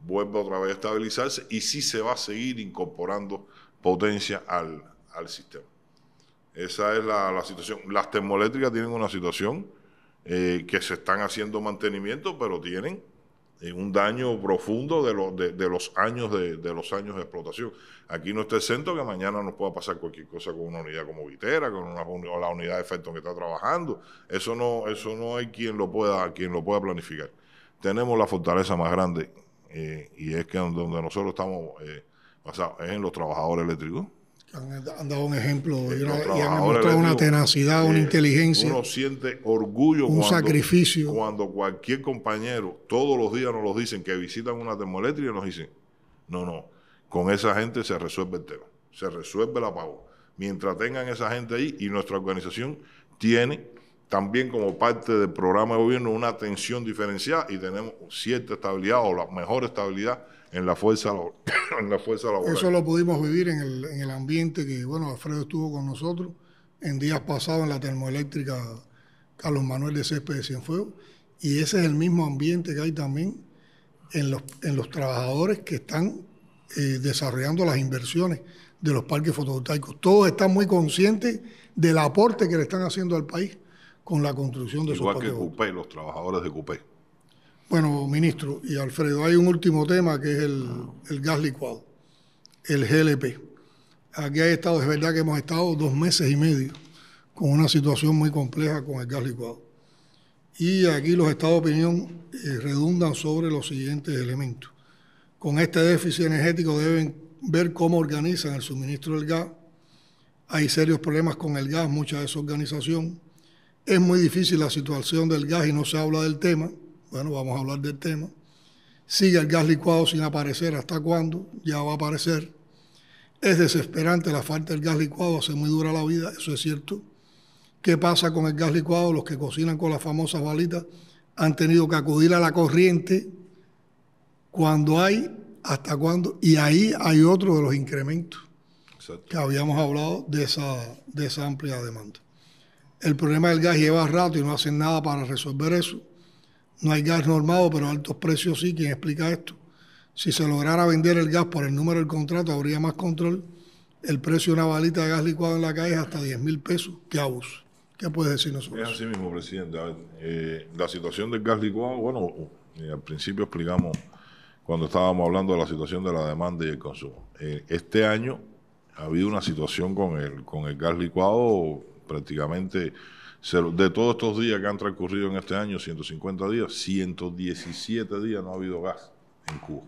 vuelve otra vez a estabilizarse, y sí se va a seguir incorporando potencia al sistema. Esa es la situación. Las termoeléctricas tienen una situación que se están haciendo mantenimiento, pero tienen un daño profundo de los años de explotación. Aquí no está exento que mañana nos pueda pasar cualquier cosa con una unidad como Vitera, con la unidad de efecto que está trabajando. Eso no hay quien lo pueda planificar. Tenemos la fortaleza más grande, y es que donde nosotros estamos basados es en los trabajadores eléctricos. Han dado un ejemplo y han demostrado una tenacidad, una inteligencia. Uno siente orgullo, sacrificio. Cuando cualquier compañero, todos los días nos lo dicen, que visitan una termoeléctrica, y nos dicen, no, con esa gente se resuelve el tema, se resuelve el apagón. Mientras tengan esa gente ahí, y nuestra organización tiene también como parte del programa de gobierno una atención diferenciada, y tenemos cierta estabilidad, o la mejor estabilidad en la fuerza laboral. Eso lo pudimos vivir en el ambiente que, bueno, Alfredo estuvo con nosotros en días pasados en la termoeléctrica Carlos Manuel de Céspedes de Cienfuegos, y ese es el mismo ambiente que hay también en los trabajadores que están desarrollando las inversiones de los parques fotovoltaicos. Todos están muy conscientes del aporte que le están haciendo al país con la construcción de esos parques. Igual que CUPE, los trabajadores de CUPE. Bueno, ministro y Alfredo, hay un último tema que es el gas licuado, el GLP. Aquí hay estado, es verdad que hemos estado 2 meses y medio con una situación muy compleja con el gas licuado. Y aquí los estados de opinión redundan sobre los siguientes elementos. Con este déficit energético deben ver cómo organizan el suministro del gas. Hay serios problemas con el gas, mucha desorganización. Es muy difícil la situación del gas y no se habla del tema. Bueno, vamos a hablar del tema. Sigue el gas licuado sin aparecer. ¿Hasta cuándo? Ya va a aparecer. Es desesperante la falta del gas licuado, hace muy dura la vida, eso es cierto. ¿Qué pasa con el gas licuado? Los que cocinan con las famosas balitas han tenido que acudir a la corriente cuando hay, hasta cuándo. Y ahí hay otro de los incrementos. Exacto. Que habíamos hablado de esa amplia demanda. El problema del gas lleva rato y no hacen nada para resolver eso. No hay gas normado, pero a altos precios sí. ¿Quién explica esto? Si se lograra vender el gas por el número del contrato, habría más control. El precio de una balita de gas licuado en la calle es hasta 10,000 pesos. ¡Qué abuso! ¿Qué puede decirnos sobre eso? Es así mismo, presidente. A ver, la situación del gas licuado, bueno, al principio explicamos cuando estábamos hablando de la situación de la demanda y el consumo. Este año ha habido una situación con el gas licuado prácticamente. De todos estos días que han transcurrido en este año, 150 días, 117 días no ha habido gas en Cuba.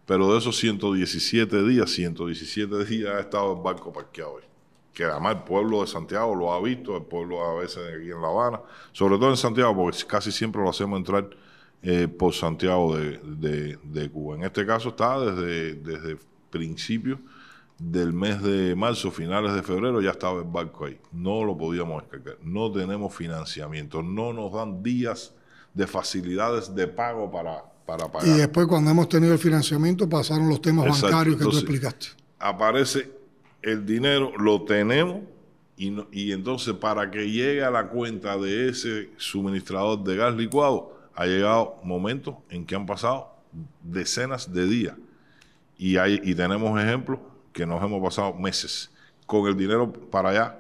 Pero de esos 117 días ha estado el barco parqueado hoy. Que además el pueblo de Santiago lo ha visto, el pueblo a veces aquí en La Habana, sobre todo en Santiago, porque casi siempre lo hacemos entrar por Santiago de Cuba. En este caso está desde principios del mes de marzo, finales de febrero, ya estaba el barco ahí. No lo podíamos descargar. No tenemos financiamiento. No nos dan días de facilidades de pago para pagar. Y después, cuando hemos tenido el financiamiento, pasaron los temas bancarios que entonces, tú explicaste. Aparece el dinero, lo tenemos, y entonces para que llegue a la cuenta de ese suministrador de gas licuado, ha llegado momentos en que han pasado decenas de días. Y tenemos ejemplos que nos hemos pasado meses con el dinero para allá,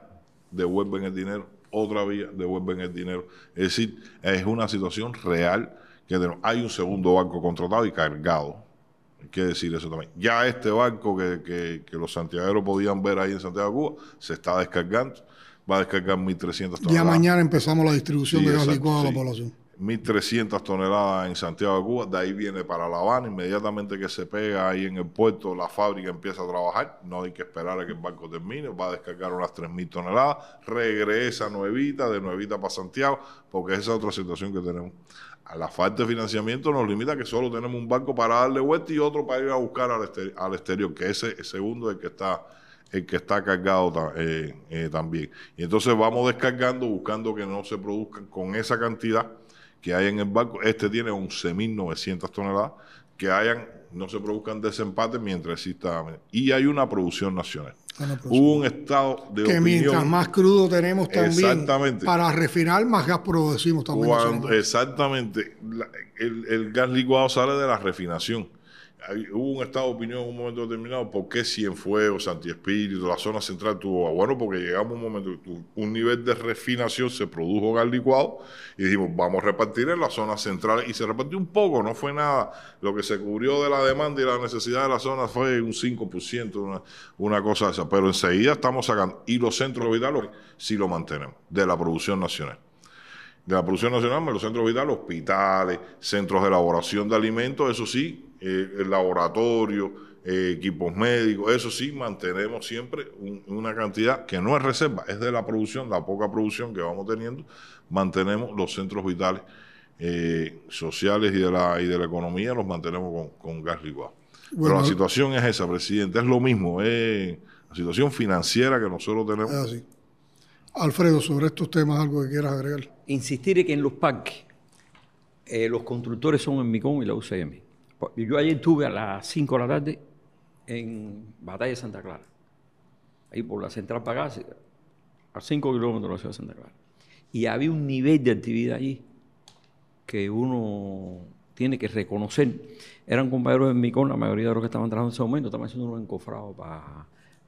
devuelven el dinero, otra vía, devuelven el dinero. Es decir, es una situación real que hay un segundo barco contratado y cargado. Hay que decir eso también. Ya este barco que los santiagueros podían ver ahí en Santiago de Cuba se está descargando. Va a descargar 1.300 toneladas. Ya mañana empezamos la distribución de gas licuado a la población. 1.300 toneladas en Santiago de Cuba, de ahí viene para La Habana. Inmediatamente que se pega ahí en el puerto, la fábrica empieza a trabajar, no hay que esperar a que el barco termine, va a descargar unas 3.000 toneladas, regresa nuevita, de nuevita para Santiago, porque esa es otra situación que tenemos. A la falta de financiamiento nos limita a que solo tenemos un barco para darle vuelta y otro para ir a buscar al exterior, que ese segundo es el que está el que está cargado también. Y entonces vamos descargando, buscando que no se produzcan con esa cantidad que hay en el barco. Este tiene 11.900 toneladas, no se produzcan desempates mientras exista. Y hay una producción nacional. Hubo un estado de opinión. Que mientras más crudo tenemos también, exactamente, para refinar, más gas producimos también. Exactamente. El gas licuado sale de la refinación. Hubo un estado de opinión en un momento determinado, ¿por qué Cienfuegos, Santi Espíritu, la zona central tuvo gas? Bueno, porque llegamos a un momento, un nivel de refinación, se produjo gas licuado y dijimos, vamos a repartir en la zona central, y se repartió un poco, no fue nada. Lo que se cubrió de la demanda y la necesidad de la zona fue un 5%, una cosa esa, pero enseguida estamos sacando, y los centros vitales sí lo mantenemos, de la producción nacional. De la producción nacional, los centros vitales, hospitales, centros de elaboración de alimentos, eso sí, el laboratorio, equipos médicos, eso sí, mantenemos siempre una cantidad que no es reserva, es de la producción, la poca producción que vamos teniendo, mantenemos los centros vitales sociales y de la economía, los mantenemos con gas licuado. Bueno, pero la situación es esa, presidente, es lo mismo, es la situación financiera que nosotros tenemos. Es así. Alfredo, sobre estos temas, ¿algo que quieras agregar? Insistir en que en los parques los constructores son el MICON y la UCM. Yo ayer estuve a las 5 de la tarde en Batalla de Santa Clara, ahí por la Central Pagás, a 5 kilómetros de la ciudad de Santa Clara. Y había un nivel de actividad allí que uno tiene que reconocer. Eran compañeros del MICON, la mayoría de los que estaban trabajando en ese momento, estaban haciendo unos encofrados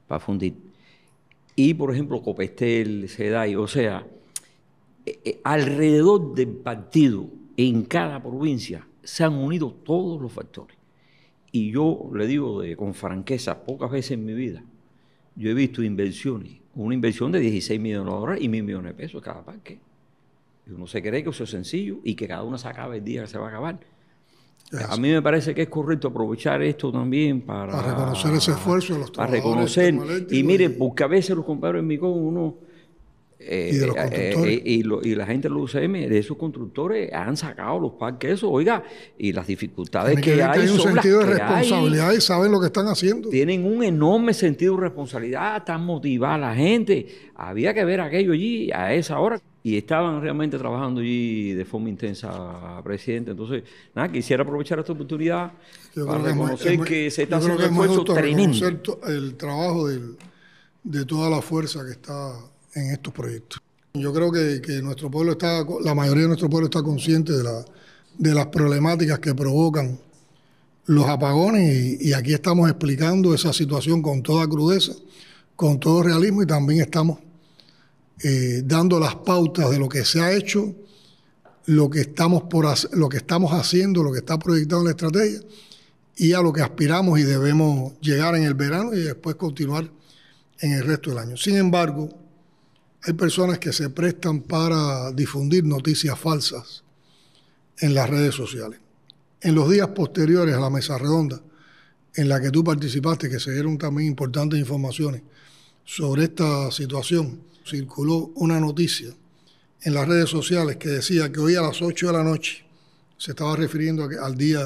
para fundir. Y, por ejemplo, Copestel, SEDAI, o sea, alrededor del partido, en cada provincia, se han unido todos los factores. Y yo le digo con franqueza, pocas veces en mi vida, yo he visto inversiones, una inversión de 16 millones de dólares y 1.000 millones de pesos cada parque. Y uno se cree que eso es sencillo y que cada uno se acabe el día que se va a acabar. A mí me parece que es correcto aprovechar esto también para reconocer ese esfuerzo de los trabajadores. Para reconocer. Y mire, porque a veces los compañeros en MICON, uno y de los constructores. Y la gente de los UCM, de esos constructores, han sacado los parques, eso, oiga, y las dificultades que hay. Hay un son sentido las de que responsabilidad hay. Y saben lo que están haciendo. Tienen un enorme sentido de responsabilidad, están motivadas la gente. Había que ver aquello allí a esa hora. Y estaban realmente trabajando allí de forma intensa, presidente. Entonces, nada, quisiera aprovechar esta oportunidad para reconocer que se está haciendo un esfuerzo tremendo. El trabajo de toda la fuerza que está en estos proyectos. Yo creo que nuestro pueblo la mayoría de nuestro pueblo está consciente de las problemáticas que provocan los apagones y aquí estamos explicando esa situación con toda crudeza, con todo realismo y también estamos dando las pautas de lo que se ha hecho, lo que estamos haciendo, lo que está proyectado en la estrategia y a lo que aspiramos y debemos llegar en el verano y después continuar en el resto del año. Sin embargo, hay personas que se prestan para difundir noticias falsas en las redes sociales. En los días posteriores a la mesa redonda en la que tú participaste, que se dieron también importantes informaciones sobre esta situación, circuló una noticia en las redes sociales que decía que hoy a las 8 de la noche, se estaba refiriendo al día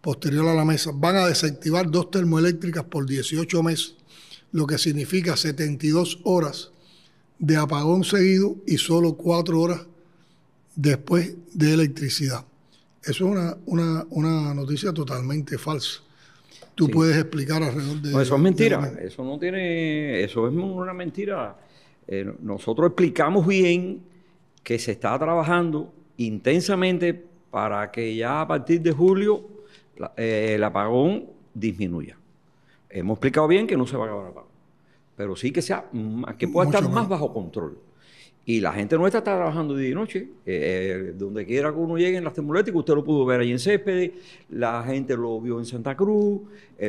posterior a la mesa, van a desactivar 2 termoeléctricas por 18 meses, lo que significa 72 horas de apagón seguido y solo 4 horas después de electricidad. Eso es una noticia totalmente falsa. ¿Tú puedes explicar alrededor de eso? Eso es mentira. Eso es una mentira. Nosotros explicamos bien que se está trabajando intensamente para que ya a partir de julio el apagón disminuya. Hemos explicado bien que no se va a acabar el apagón, pero sí que pueda estar más bajo control. Y la gente nuestra está trabajando día y noche. Donde quiera que uno llegue en las termoeléctricas, usted lo pudo ver ahí en Céspedes, la gente lo vio en Santa Cruz.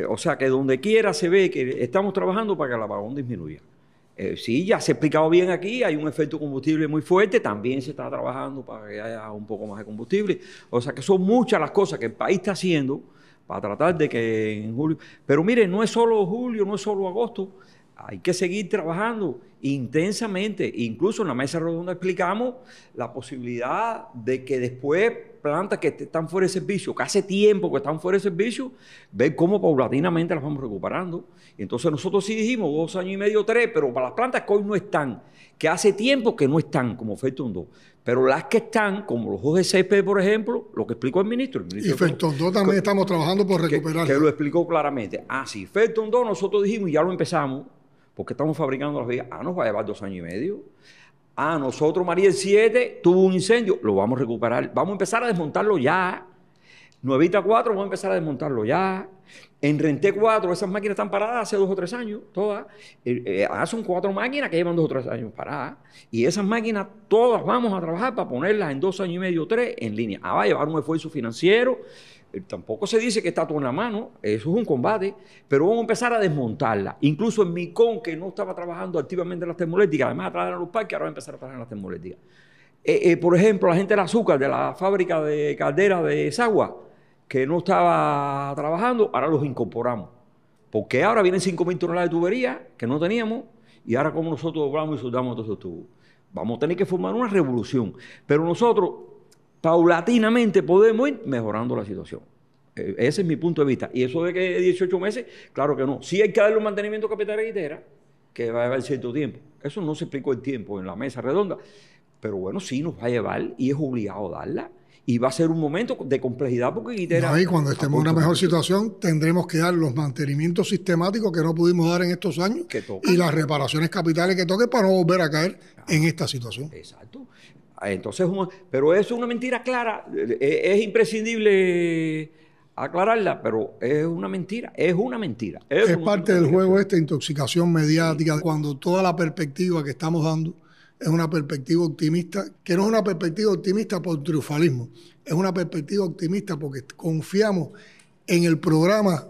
O sea que donde quiera se ve que estamos trabajando para que el apagón disminuya. Sí, ya se ha explicado bien aquí, hay un efecto combustible muy fuerte, también se está trabajando para que haya un poco más de combustible. O sea que son muchas las cosas que el país está haciendo para tratar de que en julio... Pero mire, no es solo julio, no es solo agosto. hay que seguir trabajando intensamente. Incluso en la mesa redonda explicamos la posibilidad de que después plantas que están fuera de servicio, que hace tiempo que están fuera de servicio, ver cómo paulatinamente las vamos recuperando. Y entonces nosotros sí dijimos 2 años y medio, 3, pero para las plantas que hoy no están, que hace tiempo que no están, como Felton 2. Pero las que están, como los 2 de césped, por ejemplo, lo que explicó el ministro. Y Felton 2 también estamos trabajando por recuperar. Que lo explicó claramente. Sí, Felton 2 nosotros dijimos, y ya lo empezamos, porque estamos fabricando las vigas. Nos va a llevar 2 años y medio. Nosotros, María el 7, tuvo un incendio, lo vamos a recuperar. Vamos a empezar a desmontarlo ya. Nuevita 4, vamos a empezar a desmontarlo ya. En Renté 4, esas máquinas están paradas hace 2 o 3 años, todas. Son 4 máquinas que llevan 2 o 3 años paradas. Y esas máquinas todas vamos a trabajar para ponerlas en 2 años y medio, 3 en línea. Va a llevar un esfuerzo financiero. Tampoco se dice que está todo en la mano, eso es un combate, pero vamos a empezar a desmontarla. Incluso en Micón, que no estaba trabajando activamente en las termoeléctricas, además de trabajar en los parques, ahora va a empezar a trabajar en las termoeléctricas. Por ejemplo, la gente del azúcar, de la fábrica de caldera de Sagua, que no estaba trabajando, ahora los incorporamos. Porque ahora vienen 5.000 toneladas de tubería que no teníamos, y ahora como nosotros doblamos y soldamos todos esos tubos. Vamos a tener que formar una revolución. Pero nosotros paulatinamente podemos ir mejorando la situación. Ese es mi punto de vista. Y eso de que 18 meses, claro que no. Sí hay que darle un mantenimiento capital que va a llevar cierto tiempo. Eso no se explicó el tiempo en la mesa redonda. Pero bueno, sí nos va a llevar y es obligado darla. Y va a ser un momento de complejidad porque Guitera... Y cuando estemos en una mejor situación tendremos que dar los mantenimientos sistemáticos que no pudimos dar en estos años y las reparaciones capitales que toquen para no volver a caer en esta situación. Exacto. Entonces, pero eso es una mentira clara. Es imprescindible aclararla, pero es una mentira. Es una mentira. Es parte del juego esta intoxicación mediática, cuando toda la perspectiva que estamos dando es una perspectiva optimista, que no es una perspectiva optimista por triunfalismo, es una perspectiva optimista porque confiamos en el programa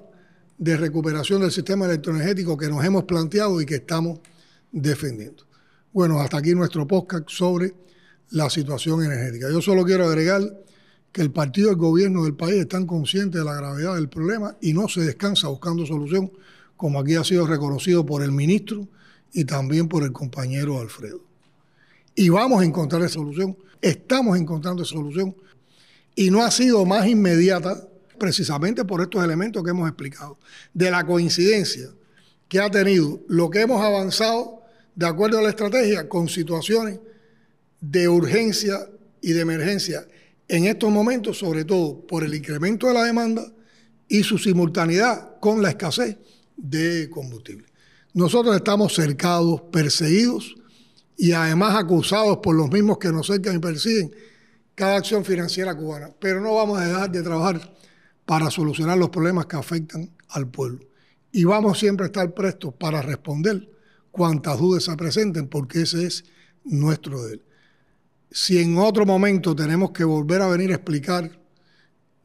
de recuperación del sistema electroenergético que nos hemos planteado y que estamos defendiendo. Bueno, hasta aquí nuestro podcast sobre la situación energética. Yo solo quiero agregar que el partido y el gobierno del país están conscientes de la gravedad del problema y no se descansa buscando solución, como aquí ha sido reconocido por el ministro y también por el compañero Alfredo. Y vamos a encontrar esa solución, estamos encontrando esa solución, y no ha sido más inmediata precisamente por estos elementos que hemos explicado, de la coincidencia que ha tenido lo que hemos avanzado de acuerdo a la estrategia con situaciones de urgencia y de emergencia en estos momentos, sobre todo por el incremento de la demanda y su simultaneidad con la escasez de combustible. Nosotros estamos cercados, perseguidos y además acusados por los mismos que nos cercan y persiguen cada acción financiera cubana. Pero no vamos a dejar de trabajar para solucionar los problemas que afectan al pueblo. Y vamos siempre a estar prestos para responder cuantas dudas se presenten, porque ese es nuestro deber. Si en otro momento tenemos que volver a venir a explicar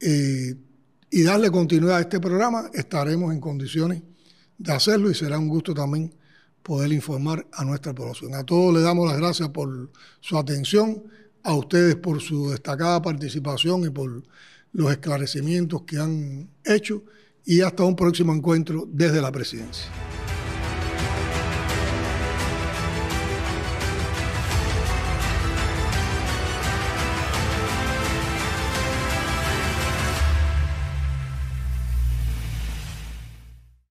y darle continuidad a este programa, estaremos en condiciones de hacerlo y será un gusto también poder informar a nuestra población. A todos les damos las gracias por su atención, a ustedes por su destacada participación y por los esclarecimientos que han hecho, y hasta un próximo encuentro desde la presidencia.